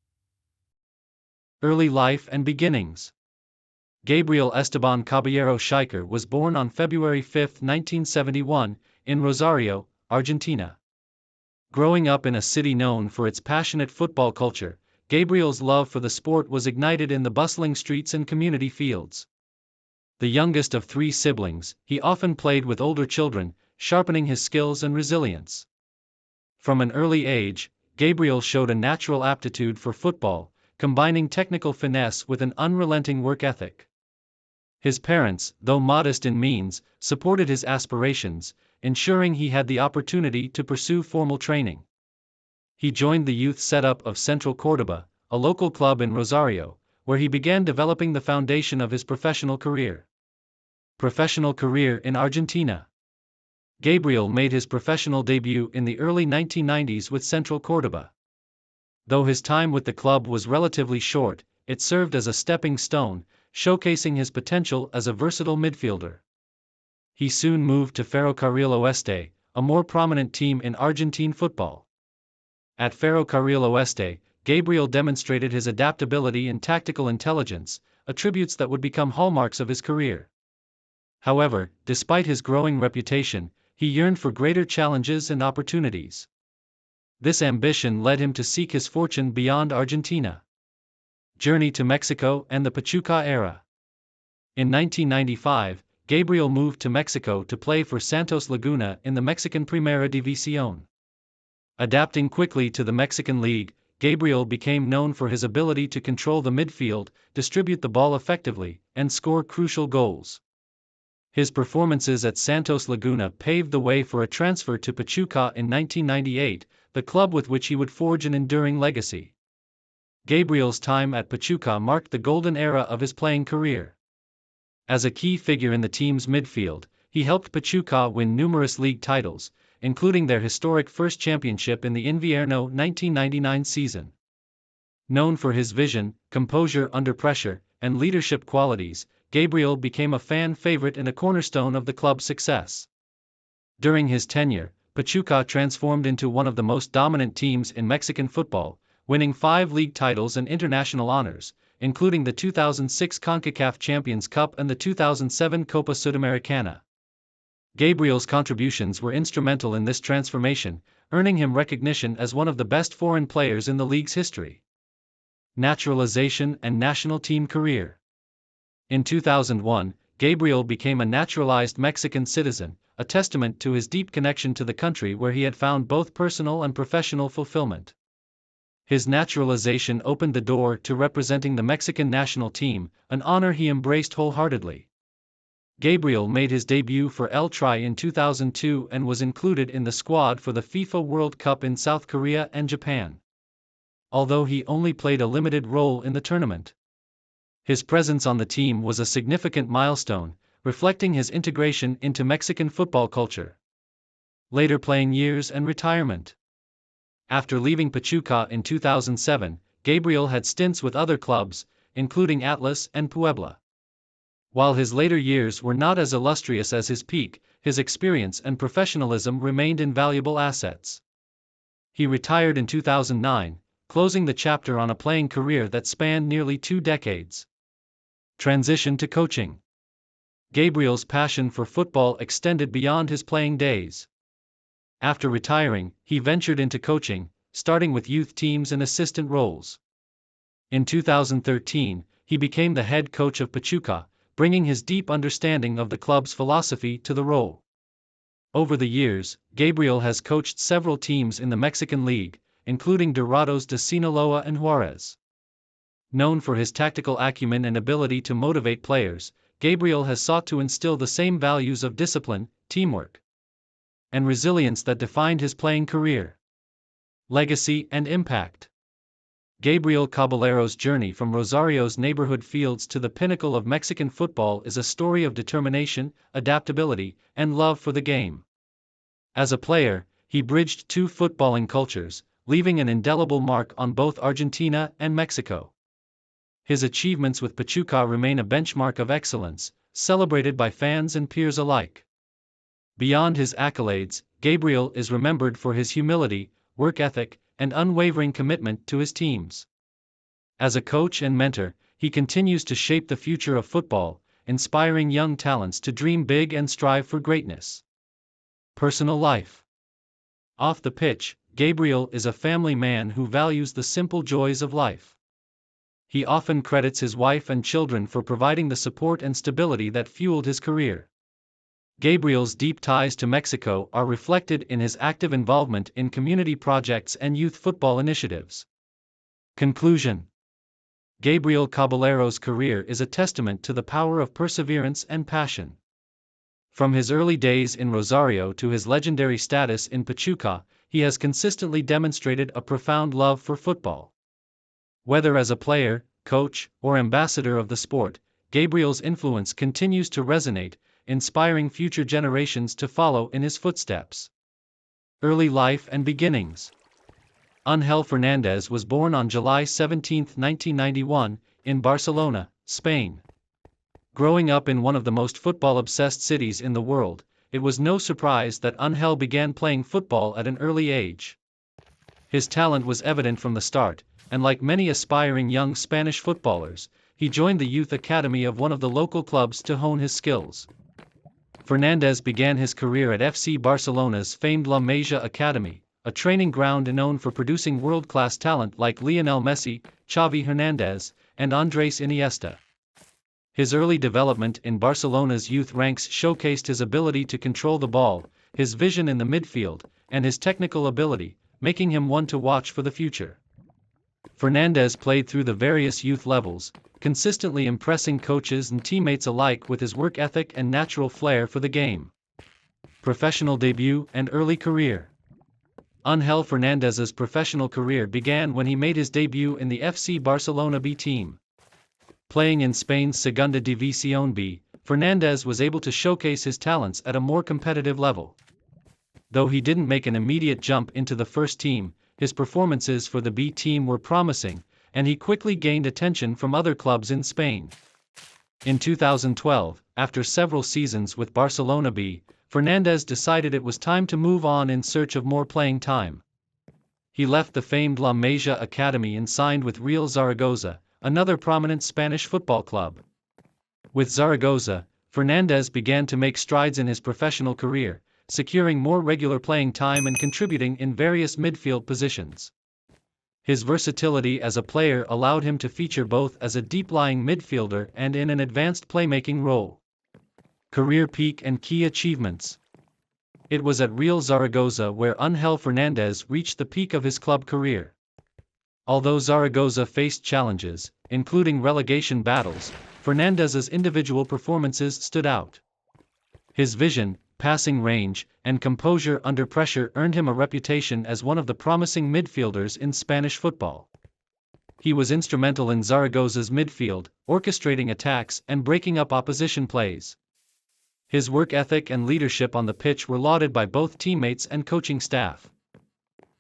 Early life and beginnings. Gabriel Esteban Caballero Scheiker was born on February 5, 1971, in Rosario, Argentina. Growing up in a city known for its passionate football culture, Gabriel's love for the sport was ignited in the bustling streets and community fields. The youngest of 3 siblings, he often played with older children, sharpening his skills and resilience. From an early age, Gabriel showed a natural aptitude for football, combining technical finesse with an unrelenting work ethic. His parents, though modest in means, supported his aspirations, ensuring he had the opportunity to pursue formal training. He joined the youth setup of Central Córdoba, a local club in Rosario, where he began developing the foundation of his professional career. Professional career in Argentina. Gabriel made his professional debut in the early 1990s with Central Córdoba. Though his time with the club was relatively short, it served as a stepping stone, showcasing his potential as a versatile midfielder. He soon moved to Ferrocarril Oeste, a more prominent team in Argentine football. At Ferrocarril Oeste, Gabriel demonstrated his adaptability and tactical intelligence, attributes that would become hallmarks of his career. However, despite his growing reputation, he yearned for greater challenges and opportunities. This ambition led him to seek his fortune beyond Argentina. Journey to Mexico and the Pachuca era. In 1995, Gabriel moved to Mexico to play for Santos Laguna in the Mexican Primera División. Adapting quickly to the Mexican League, Gabriel became known for his ability to control the midfield, distribute the ball effectively, and score crucial goals. His performances at Santos Laguna paved the way for a transfer to Pachuca in 1998, the club with which he would forge an enduring legacy. Gabriel's time at Pachuca marked the golden era of his playing career. As a key figure in the team's midfield, he helped Pachuca win numerous league titles, including their historic first championship in the Invierno 1999 season. Known for his vision, composure under pressure, and leadership qualities, Gabriel became a fan favorite and a cornerstone of the club's success. During his tenure, Pachuca transformed into one of the most dominant teams in Mexican football, winning 5 league titles and international honors, including the 2006 CONCACAF Champions Cup and the 2007 Copa Sudamericana. Gabriel's contributions were instrumental in this transformation, earning him recognition as one of the best foreign players in the league's history. Naturalization and national team career. In 2001, Gabriel became a naturalized Mexican citizen, a testament to his deep connection to the country where he had found both personal and professional fulfillment. His naturalization opened the door to representing the Mexican national team, an honor he embraced wholeheartedly. Gabriel made his debut for El Tri in 2002 and was included in the squad for the FIFA World Cup in South Korea and Japan. Although he only played a limited role in the tournament, his presence on the team was a significant milestone, reflecting his integration into Mexican football culture. Later playing years and retirement. After leaving Pachuca in 2007, Gabriel had stints with other clubs, including Atlas and Puebla. While his later years were not as illustrious as his peak, his experience and professionalism remained invaluable assets. He retired in 2009, closing the chapter on a playing career that spanned nearly 2 decades. Transition to coaching. Gabriel's passion for football extended beyond his playing days. After retiring, he ventured into coaching, starting with youth teams and assistant roles. In 2013, he became the head coach of Pachuca, bringing his deep understanding of the club's philosophy to the role. Over the years, Gabriel has coached several teams in the Mexican League, including Dorados de Sinaloa and Juarez. Known for his tactical acumen and ability to motivate players, Gabriel has sought to instill the same values of discipline, teamwork, and resilience that defined his playing career. Legacy and impact. Gabriel Caballero's journey from Rosario's neighborhood fields to the pinnacle of Mexican football is a story of determination, adaptability, and love for the game. As a player, he bridged 2 footballing cultures, leaving an indelible mark on both Argentina and Mexico. His achievements with Pachuca remain a benchmark of excellence, celebrated by fans and peers alike. Beyond his accolades, Gabriel is remembered for his humility, work ethic, and unwavering commitment to his teams. As a coach and mentor, he continues to shape the future of football, inspiring young talents to dream big and strive for greatness. Personal life. Off the pitch, Gabriel is a family man who values the simple joys of life. He often credits his wife and children for providing the support and stability that fueled his career. Gabriel's deep ties to Mexico are reflected in his active involvement in community projects and youth football initiatives. Conclusion. Gabriel Caballero's career is a testament to the power of perseverance and passion. From his early days in Rosario to his legendary status in Pachuca, he has consistently demonstrated a profound love for football. Whether as a player, coach, or ambassador of the sport, Gabriel's influence continues to resonate, inspiring future generations to follow in his footsteps. Early life and beginnings. Ángel Fernández was born on July 17, 1991, in Barcelona, Spain. Growing up in one of the most football-obsessed cities in the world, it was no surprise that Ángel began playing football at an early age. His talent was evident from the start, and like many aspiring young Spanish footballers, he joined the youth academy of one of the local clubs to hone his skills. Fernández began his career at FC Barcelona's famed La Masia Academy, a training ground known for producing world-class talent like Lionel Messi, Xavi Hernandez, and Andrés Iniesta. His early development in Barcelona's youth ranks showcased his ability to control the ball, his vision in the midfield, and his technical ability, making him one to watch for the future. Fernández played through the various youth levels, consistently impressing coaches and teammates alike with his work ethic and natural flair for the game. Professional debut and early career. Ángel Fernández's professional career began when he made his debut in the FC Barcelona B team. Playing in Spain's Segunda División B, Fernández was able to showcase his talents at a more competitive level. Though he didn't make an immediate jump into the first team, his performances for the B team were promising, and he quickly gained attention from other clubs in Spain. In 2012, after several seasons with Barcelona B, Fernández decided it was time to move on in search of more playing time. He left the famed La Masia Academy and signed with Real Zaragoza, another prominent Spanish football club. With Zaragoza, Fernández began to make strides in his professional career, securing more regular playing time and contributing in various midfield positions. His versatility as a player allowed him to feature both as a deep-lying midfielder and in an advanced playmaking role. Career peak and key achievements. It was at Real Zaragoza where Ángel Fernández reached the peak of his club career. Although Zaragoza faced challenges, including relegation battles, Fernández's individual performances stood out. His vision, passing range, and composure under pressure earned him a reputation as one of the promising midfielders in Spanish football. He was instrumental in Zaragoza's midfield, orchestrating attacks and breaking up opposition plays. His work ethic and leadership on the pitch were lauded by both teammates and coaching staff.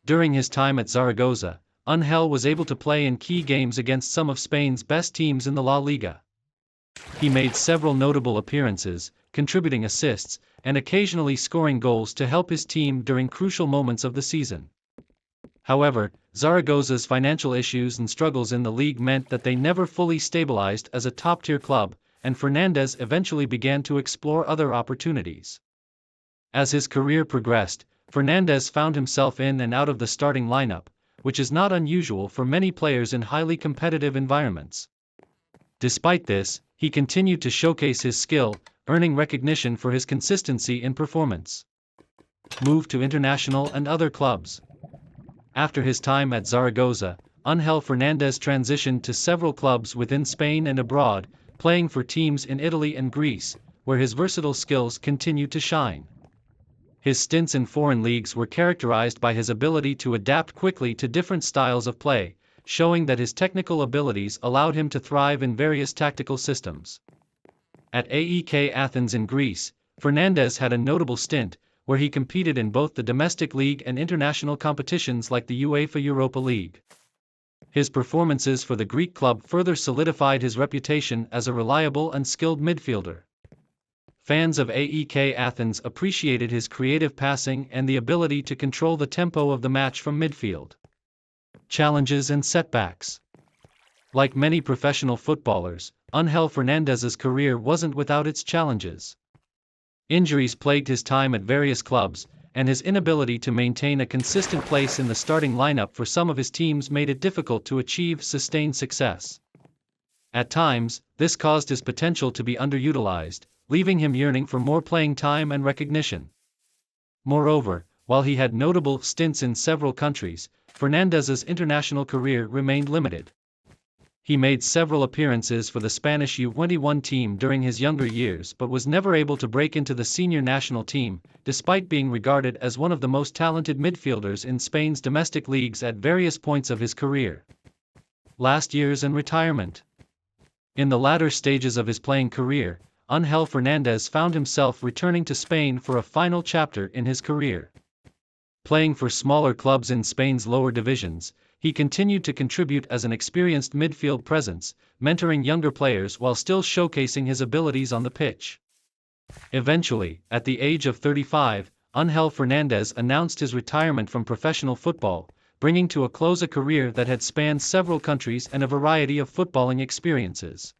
During his time at Zaragoza, Ángel was able to play in key games against some of Spain's best teams in the La Liga. He made several notable appearances, contributing assists, and occasionally scoring goals to help his team during crucial moments of the season. However, Zaragoza's financial issues and struggles in the league meant that they never fully stabilized as a top-tier club, and Fernández eventually began to explore other opportunities. As his career progressed, Fernández found himself in and out of the starting lineup, which is not unusual for many players in highly competitive environments. Despite this, he continued to showcase his skill, earning recognition for his consistency in performance. Move to international and other clubs. After his time at Zaragoza, Ángel Fernández transitioned to several clubs within Spain and abroad, playing for teams in Italy and Greece, where his versatile skills continued to shine. His stints in foreign leagues were characterized by his ability to adapt quickly to different styles of play, showing that his technical abilities allowed him to thrive in various tactical systems. At AEK Athens in Greece, Fernández had a notable stint, where he competed in both the domestic league and international competitions like the UEFA Europa League. His performances for the Greek club further solidified his reputation as a reliable and skilled midfielder. Fans of AEK Athens appreciated his creative passing and the ability to control the tempo of the match from midfield. Challenges and setbacks. Like many professional footballers, Ángel Fernández's career wasn't without its challenges. Injuries plagued his time at various clubs, and his inability to maintain a consistent place in the starting lineup for some of his teams made it difficult to achieve sustained success. At times, this caused his potential to be underutilized, leaving him yearning for more playing time and recognition. Moreover, while he had notable stints in several countries, Fernandez's international career remained limited. He made several appearances for the Spanish U21 team during his younger years but was never able to break into the senior national team, despite being regarded as one of the most talented midfielders in Spain's domestic leagues at various points of his career. Last years and retirement. In the latter stages of his playing career, Ángel Fernández found himself returning to Spain for a final chapter in his career. Playing for smaller clubs in Spain's lower divisions, he continued to contribute as an experienced midfield presence, mentoring younger players while still showcasing his abilities on the pitch. Eventually, at the age of 35, Ángel Fernández announced his retirement from professional football, bringing to a close a career that had spanned several countries and a variety of footballing experiences.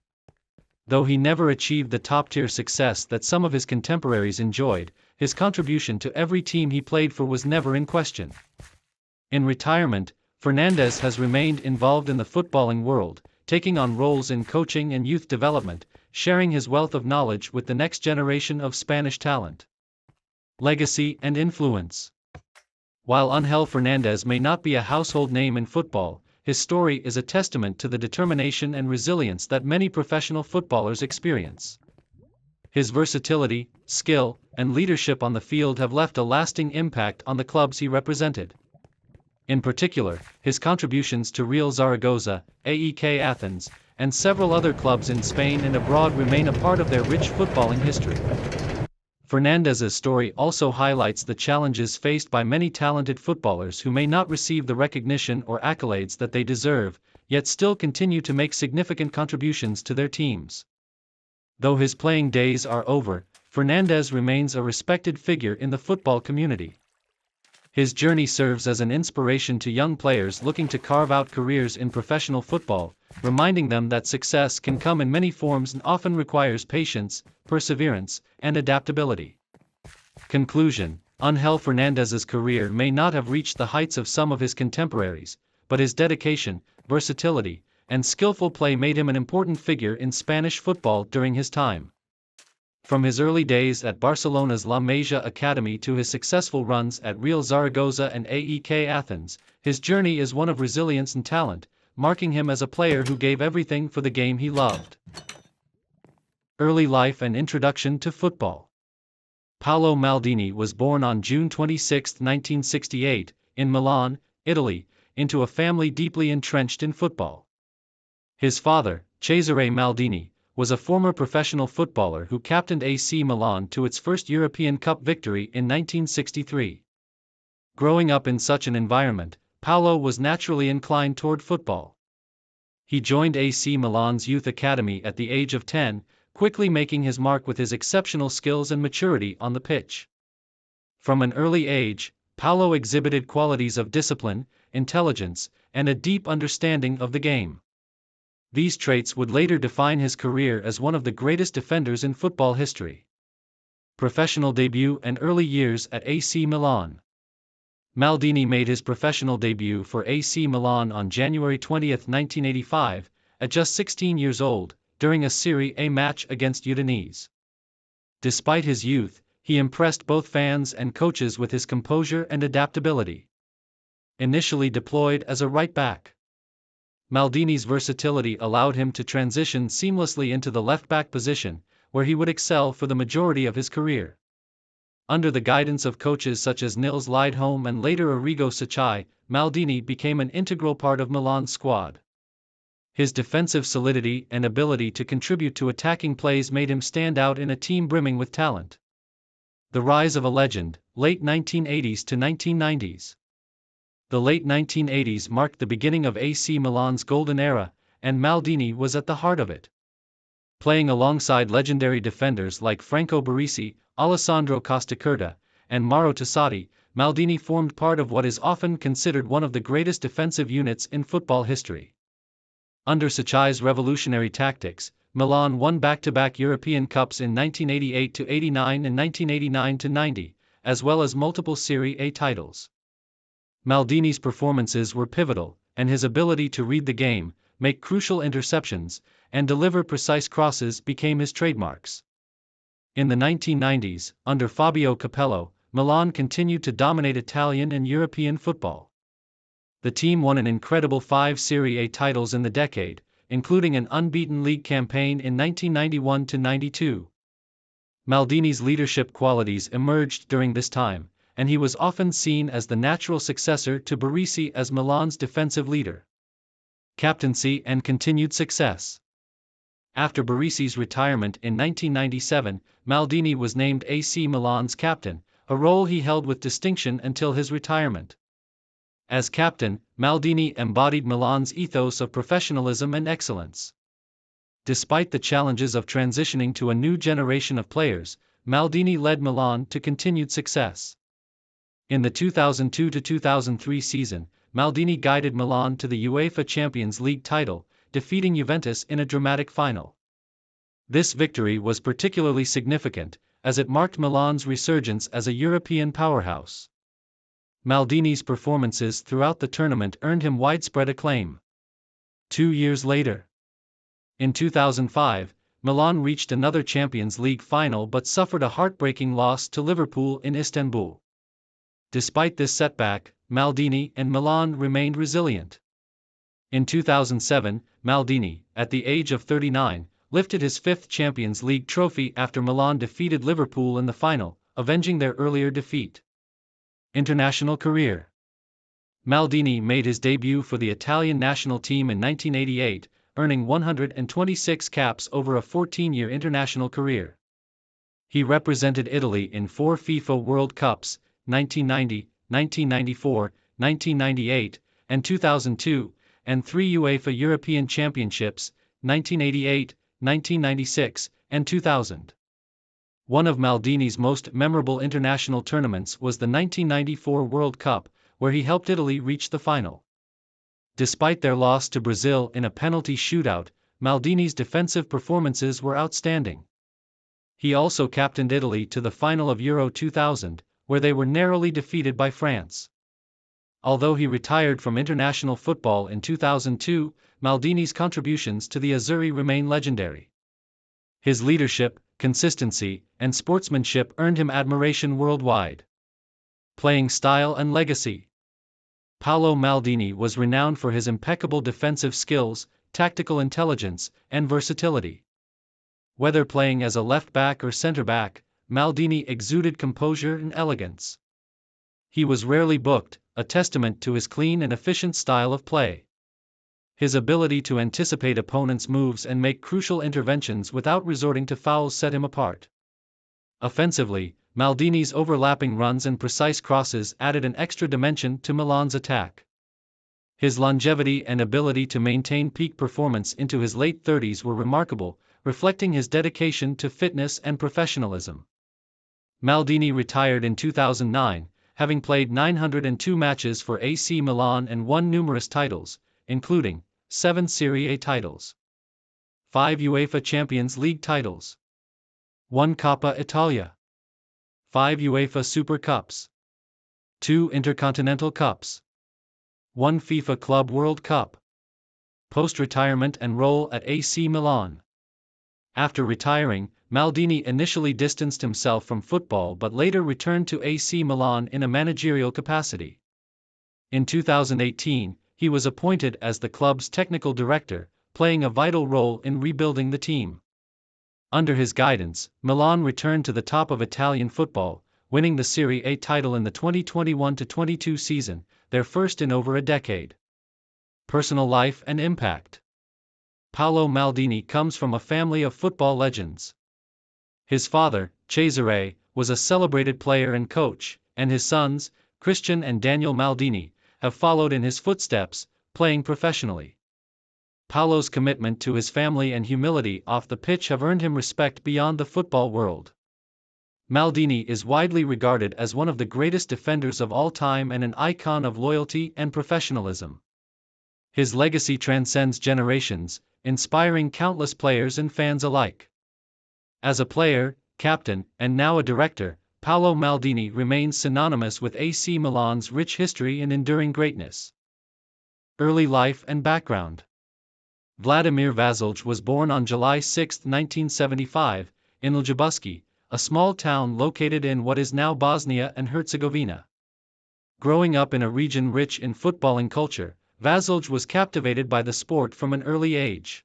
Though he never achieved the top-tier success that some of his contemporaries enjoyed, his contribution to every team he played for was never in question. In retirement, Fernández has remained involved in the footballing world, taking on roles in coaching and youth development, sharing his wealth of knowledge with the next generation of Spanish talent. Legacy and influence. While Ángel Fernández may not be a household name in football, his story is a testament to the determination and resilience that many professional footballers experience. His versatility, skill, and leadership on the field have left a lasting impact on the clubs he represented. In particular, his contributions to Real Zaragoza, AEK Athens, and several other clubs in Spain and abroad remain a part of their rich footballing history. Fernández's story also highlights the challenges faced by many talented footballers who may not receive the recognition or accolades that they deserve, yet still continue to make significant contributions to their teams. Though his playing days are over, Fernández remains a respected figure in the football community. His journey serves as an inspiration to young players looking to carve out careers in professional football, reminding them that success can come in many forms and often requires patience, perseverance, and adaptability. Conclusion: Ángel Fernández's career may not have reached the heights of some of his contemporaries, but his dedication, versatility, and skillful play made him an important figure in Spanish football during his time. From his early days at Barcelona's La Masia Academy to his successful runs at Real Zaragoza and AEK Athens, his journey is one of resilience and talent, marking him as a player who gave everything for the game he loved. Early life and introduction to football. Paolo Maldini was born on June 26, 1968, in Milan, Italy, into a family deeply entrenched in football. His father, Cesare Maldini, was a former professional footballer who captained AC Milan to its first European Cup victory in 1963. Growing up in such an environment, Paolo was naturally inclined toward football. He joined AC Milan's youth academy at the age of 10, quickly making his mark with his exceptional skills and maturity on the pitch. From an early age, Paolo exhibited qualities of discipline, intelligence, and a deep understanding of the game. These traits would later define his career as one of the greatest defenders in football history. Professional debut and early years at AC Milan. Maldini made his professional debut for AC Milan on January 20, 1985, at just 16 years old, during a Serie A match against Udinese. Despite his youth, he impressed both fans and coaches with his composure and adaptability. Initially deployed as a right back, Maldini's versatility allowed him to transition seamlessly into the left-back position, where he would excel for the majority of his career. Under the guidance of coaches such as Nils Lidholm and later Arrigo Sacchi, Maldini became an integral part of Milan's squad. His defensive solidity and ability to contribute to attacking plays made him stand out in a team brimming with talent. The rise of a legend, late 1980s to 1990s. The late 1980s marked the beginning of AC Milan's golden era, and Maldini was at the heart of it. Playing alongside legendary defenders like Franco Baresi, Alessandro Costacurta, and Mauro Tosatti, Maldini formed part of what is often considered one of the greatest defensive units in football history. Under Sacchi's revolutionary tactics, Milan won back-to-back European Cups in 1988-89 and 1989-90, as well as multiple Serie A titles. Maldini's performances were pivotal, and his ability to read the game, make crucial interceptions, and deliver precise crosses became his trademarks. In the 1990s, under Fabio Capello, Milan continued to dominate Italian and European football. The team won an incredible 5 Serie A titles in the decade, including an unbeaten league campaign in 1991-92. Maldini's leadership qualities emerged during this time, and he was often seen as the natural successor to Baresi as Milan's defensive leader. Captaincy and continued success. After Baresi's retirement in 1997, Maldini was named AC Milan's captain, a role he held with distinction until his retirement. As captain, Maldini embodied Milan's ethos of professionalism and excellence. Despite the challenges of transitioning to a new generation of players, Maldini led Milan to continued success. In the 2002-2003 season, Maldini guided Milan to the UEFA Champions League title, defeating Juventus in a dramatic final. This victory was particularly significant, as it marked Milan's resurgence as a European powerhouse. Maldini's performances throughout the tournament earned him widespread acclaim. 2 years later, in 2005, Milan reached another Champions League final but suffered a heartbreaking loss to Liverpool in Istanbul. Despite this setback, Maldini and Milan remained resilient. In 2007, Maldini, at the age of 39, lifted his 5th Champions League trophy after Milan defeated Liverpool in the final, avenging their earlier defeat. International career. Maldini made his debut for the Italian national team in 1988, earning 126 caps over a 14-year international career. He represented Italy in 4 FIFA World Cups, 1990, 1994, 1998, and 2002, and 3 UEFA European Championships, 1988, 1996, and 2000. One of Maldini's most memorable international tournaments was the 1994 World Cup, where he helped Italy reach the final. Despite their loss to Brazil in a penalty shootout, Maldini's defensive performances were outstanding. He also captained Italy to the final of Euro 2000, where they were narrowly defeated by France. Although he retired from international football in 2002, Maldini's contributions to the Azzurri remain legendary. His leadership, consistency, and sportsmanship earned him admiration worldwide. Playing style and legacy. Paolo Maldini was renowned for his impeccable defensive skills, tactical intelligence, and versatility. Whether playing as a left-back or center-back, Maldini exuded composure and elegance. He was rarely booked, a testament to his clean and efficient style of play. His ability to anticipate opponents' moves and make crucial interventions without resorting to fouls set him apart. Offensively, Maldini's overlapping runs and precise crosses added an extra dimension to Milan's attack. His longevity and ability to maintain peak performance into his late 30s were remarkable, reflecting his dedication to fitness and professionalism. Maldini retired in 2009, having played 902 matches for AC Milan and won numerous titles, including 7 Serie A titles, 5 UEFA Champions League titles, 1 Coppa Italia, 5 UEFA Super Cups, 2 Intercontinental Cups, 1 FIFA Club World Cup. Post-retirement and role at AC Milan. After retiring, Maldini initially distanced himself from football but later returned to AC Milan in a managerial capacity. In 2018, he was appointed as the club's technical director, playing a vital role in rebuilding the team. Under his guidance, Milan returned to the top of Italian football, winning the Serie A title in the 2021-22 season, their first in over a decade. Personal life and impact. Paolo Maldini comes from a family of football legends. His father, Cesare, was a celebrated player and coach, and his sons, Christian and Daniel Maldini, have followed in his footsteps, playing professionally. Paolo's commitment to his family and humility off the pitch have earned him respect beyond the football world. Maldini is widely regarded as one of the greatest defenders of all time and an icon of loyalty and professionalism. His legacy transcends generations, inspiring countless players and fans alike. As a player, captain, and now a director, Paolo Maldini remains synonymous with AC Milan's rich history and enduring greatness. Early life and background. Vladimir Vasilj was born on July 6, 1975, in Ljubuški, a small town located in what is now Bosnia and Herzegovina. Growing up in a region rich in footballing culture, Vasilj was captivated by the sport from an early age.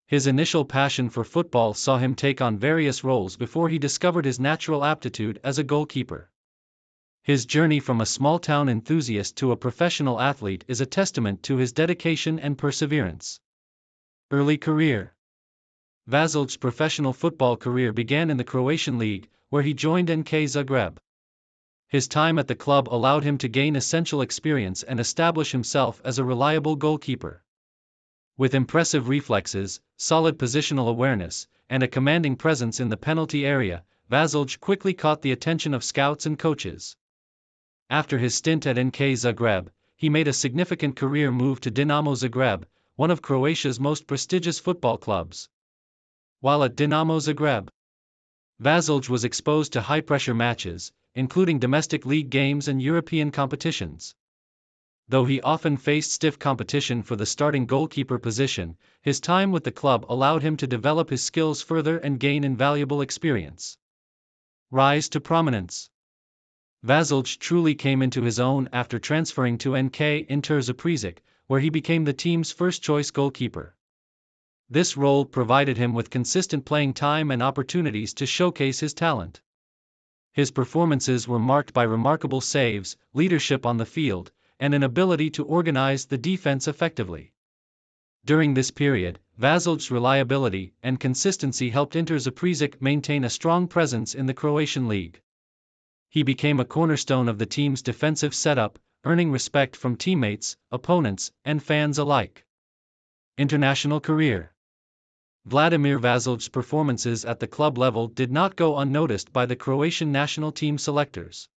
His initial passion for football saw him take on various roles before he discovered his natural aptitude as a goalkeeper. His journey from a small-town enthusiast to a professional athlete is a testament to his dedication and perseverance. Early career. Vasilj's professional football career began in the Croatian League, where he joined NK Zagreb. His time at the club allowed him to gain essential experience and establish himself as a reliable goalkeeper. With impressive reflexes, solid positional awareness, and a commanding presence in the penalty area, Vasilj quickly caught the attention of scouts and coaches. After his stint at NK Zagreb, he made a significant career move to Dinamo Zagreb, one of Croatia's most prestigious football clubs. While at Dinamo Zagreb, Vasilj was exposed to high-pressure matches, including domestic league games and European competitions. Though he often faced stiff competition for the starting goalkeeper position, his time with the club allowed him to develop his skills further and gain invaluable experience. Rise to prominence. Vasilj truly came into his own after transferring to NK Inter Zapresic, where he became the team's first-choice goalkeeper. This role provided him with consistent playing time and opportunities to showcase his talent. His performances were marked by remarkable saves, leadership on the field, and an ability to organize the defense effectively. During this period, Vasilj's reliability and consistency helped Inter Zapresic maintain a strong presence in the Croatian League. He became a cornerstone of the team's defensive setup, earning respect from teammates, opponents, and fans alike. International career. Vladimir Vasilj's performances at the club level did not go unnoticed by the Croatian national team selectors.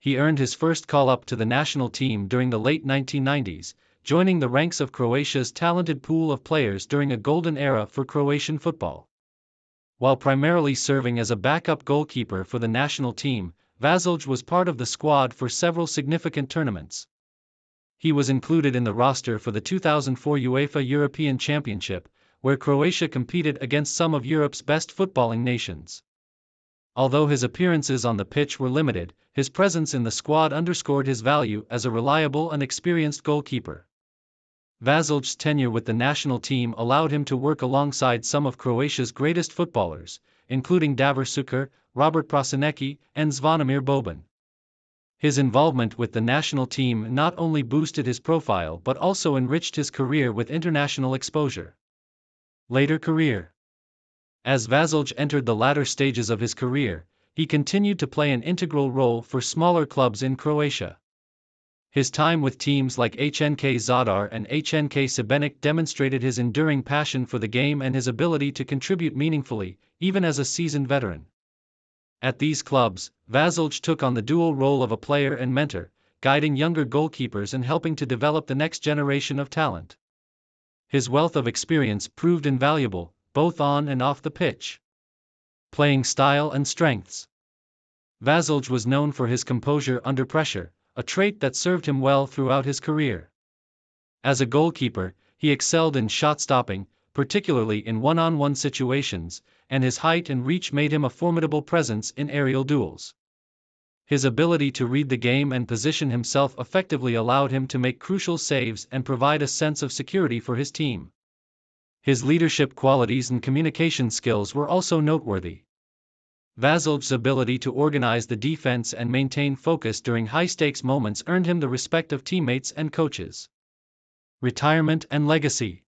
He earned his first call-up to the national team during the late 1990s, joining the ranks of Croatia's talented pool of players during a golden era for Croatian football. While primarily serving as a backup goalkeeper for the national team, Vasilj was part of the squad for several significant tournaments. He was included in the roster for the 2004 UEFA European Championship, where Croatia competed against some of Europe's best footballing nations. Although his appearances on the pitch were limited, his presence in the squad underscored his value as a reliable and experienced goalkeeper. Vasilj's tenure with the national team allowed him to work alongside some of Croatia's greatest footballers, including Davor Šuker, Robert Prosinecki, and Zvonimir Boban. His involvement with the national team not only boosted his profile but also enriched his career with international exposure. Later career. As Vasilj entered the latter stages of his career, he continued to play an integral role for smaller clubs in Croatia. His time with teams like HNK Zadar and HNK Šibenik demonstrated his enduring passion for the game and his ability to contribute meaningfully, even as a seasoned veteran. At these clubs, Vasilj took on the dual role of a player and mentor, guiding younger goalkeepers and helping to develop the next generation of talent. His wealth of experience proved invaluable, both on and off the pitch. Playing style and strengths. Vasilj was known for his composure under pressure, a trait that served him well throughout his career. As a goalkeeper, he excelled in shot-stopping, particularly in one-on-one situations, and his height and reach made him a formidable presence in aerial duels. His ability to read the game and position himself effectively allowed him to make crucial saves and provide a sense of security for his team. His leadership qualities and communication skills were also noteworthy. Vasilj's ability to organize the defense and maintain focus during high-stakes moments earned him the respect of teammates and coaches. Retirement and legacy.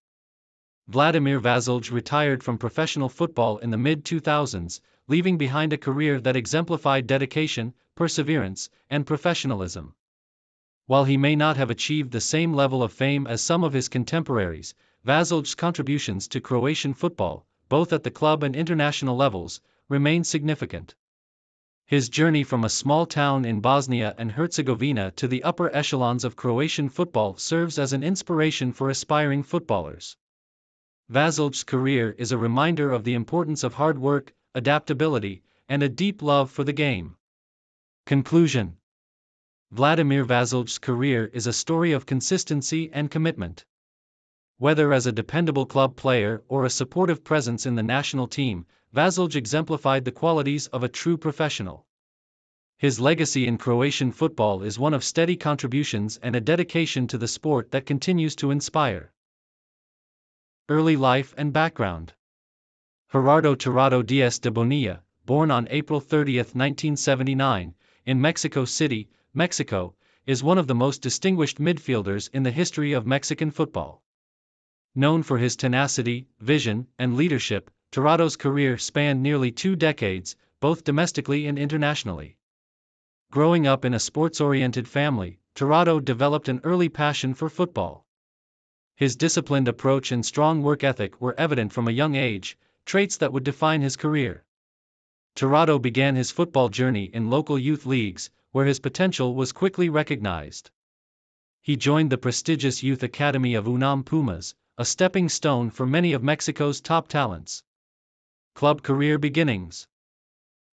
Vladimir Vasilj retired from professional football in the mid-2000s, leaving behind a career that exemplified dedication, perseverance, and professionalism. While he may not have achieved the same level of fame as some of his contemporaries, Vasilj's contributions to Croatian football, both at the club and international levels, remain significant. His journey from a small town in Bosnia and Herzegovina to the upper echelons of Croatian football serves as an inspiration for aspiring footballers. Vasilje's career is a reminder of the importance of hard work, adaptability, and a deep love for the game. Conclusion: Vladimir Vasilje's career is a story of consistency and commitment. Whether as a dependable club player or a supportive presence in the national team, Vasilje exemplified the qualities of a true professional. His legacy in Croatian football is one of steady contributions and a dedication to the sport that continues to inspire. Early life and background. Gerardo Tirado Díaz de Bonilla, born on April 30, 1979, in Mexico City, Mexico, is one of the most distinguished midfielders in the history of Mexican football. Known for his tenacity, vision, and leadership, Tirado's career spanned nearly 2 decades, both domestically and internationally. Growing up in a sports-oriented family, Tirado developed an early passion for football. His disciplined approach and strong work ethic were evident from a young age, traits that would define his career. Tirado began his football journey in local youth leagues, where his potential was quickly recognized. He joined the prestigious youth academy of UNAM Pumas, a stepping stone for many of Mexico's top talents. Club career beginnings.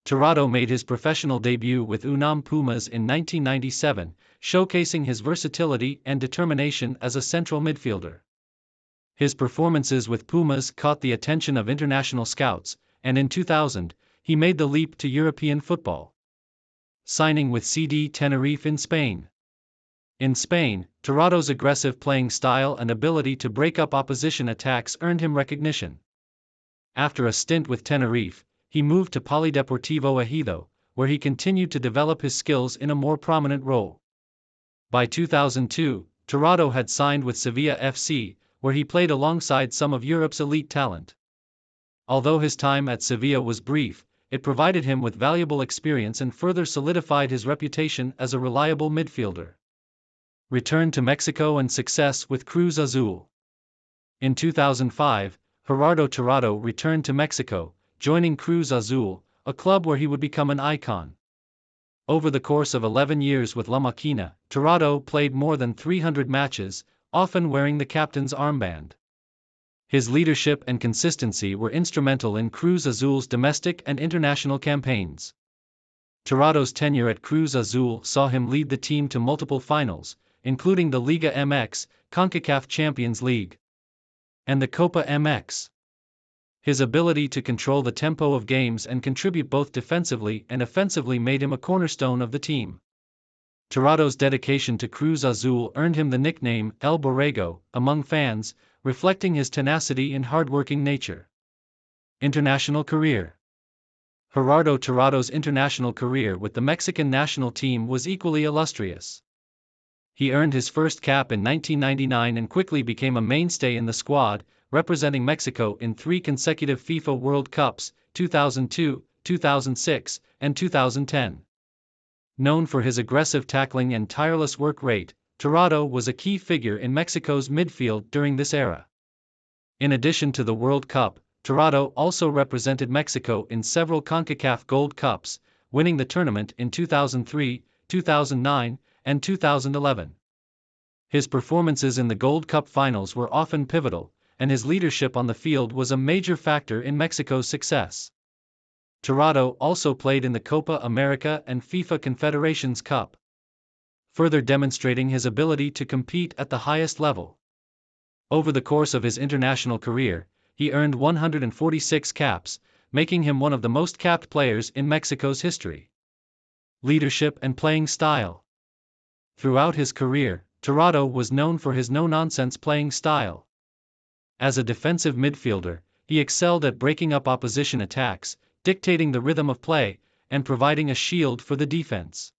Tirado made his professional debut with UNAM Pumas in 1997, showcasing his versatility and determination as a central midfielder. His performances with Pumas caught the attention of international scouts, and in 2000, he made the leap to European football, signing with CD Tenerife in Spain. In Spain, Tirado's aggressive playing style and ability to break up opposition attacks earned him recognition. After a stint with Tenerife, he moved to Polideportivo Ejido, where he continued to develop his skills in a more prominent role. By 2002, Tirado had signed with Sevilla FC, where he played alongside some of Europe's elite talent. Although his time at Sevilla was brief, it provided him with valuable experience and further solidified his reputation as a reliable midfielder. Return to Mexico and success with Cruz Azul. In 2005, Gerardo Tirado returned to Mexico, joining Cruz Azul, a club where he would become an icon. Over the course of 11 years with La Máquina, Tirado played more than 300 matches, often wearing the captain's armband. His leadership and consistency were instrumental in Cruz Azul's domestic and international campaigns. Tirado's tenure at Cruz Azul saw him lead the team to multiple finals, including the Liga MX, CONCACAF Champions League, and the Copa MX. His ability to control the tempo of games and contribute both defensively and offensively made him a cornerstone of the team. Tirado's dedication to Cruz Azul earned him the nickname El Borrego among fans, reflecting his tenacity and hardworking nature. International career. Gerardo Tirado's international career with the Mexican national team was equally illustrious. He earned his first cap in 1999 and quickly became a mainstay in the squad, representing Mexico in 3 consecutive FIFA World Cups, 2002, 2006, and 2010. Known for his aggressive tackling and tireless work rate, Tirado was a key figure in Mexico's midfield during this era. In addition to the World Cup, Tirado also represented Mexico in several CONCACAF Gold Cups, winning the tournament in 2003, 2009, and 2011. His performances in the Gold Cup finals were often pivotal, and his leadership on the field was a major factor in Mexico's success. Tirado also played in the Copa America and FIFA Confederations Cup, further demonstrating his ability to compete at the highest level. Over the course of his international career, he earned 146 caps, making him one of the most capped players in Mexico's history. Leadership and playing style. Throughout his career, Tirado was known for his no-nonsense playing style. As a defensive midfielder, he excelled at breaking up opposition attacks, dictating the rhythm of play, and providing a shield for the defense.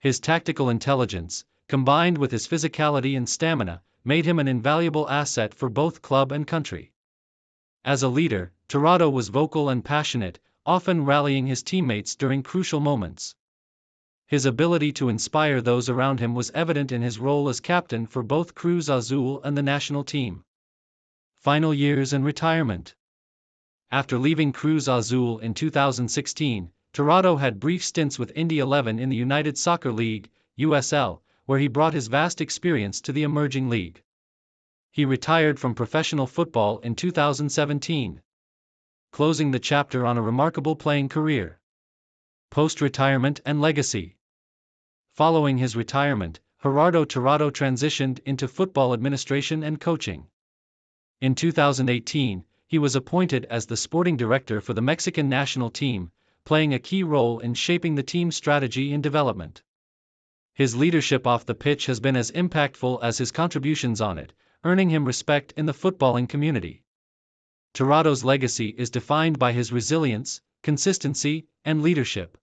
His tactical intelligence, combined with his physicality and stamina, made him an invaluable asset for both club and country. As a leader, Tirado was vocal and passionate, often rallying his teammates during crucial moments. His ability to inspire those around him was evident in his role as captain for both Cruz Azul and the national team. Final years and retirement. After leaving Cruz Azul in 2016, Tirado had brief stints with Indy 11 in the United Soccer League, USL, where he brought his vast experience to the emerging league. He retired from professional football in 2017, closing the chapter on a remarkable playing career. Post-retirement and legacy. Following his retirement, Gerardo Tirado transitioned into football administration and coaching. In 2018, he was appointed as the sporting director for the Mexican national team, playing a key role in shaping the team's strategy and development. His leadership off the pitch has been as impactful as his contributions on it, earning him respect in the footballing community. Tirado's legacy is defined by his resilience, consistency, and leadership.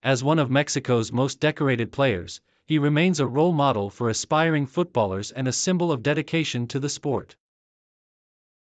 As one of Mexico's most decorated players, he remains a role model for aspiring footballers and a symbol of dedication to the sport.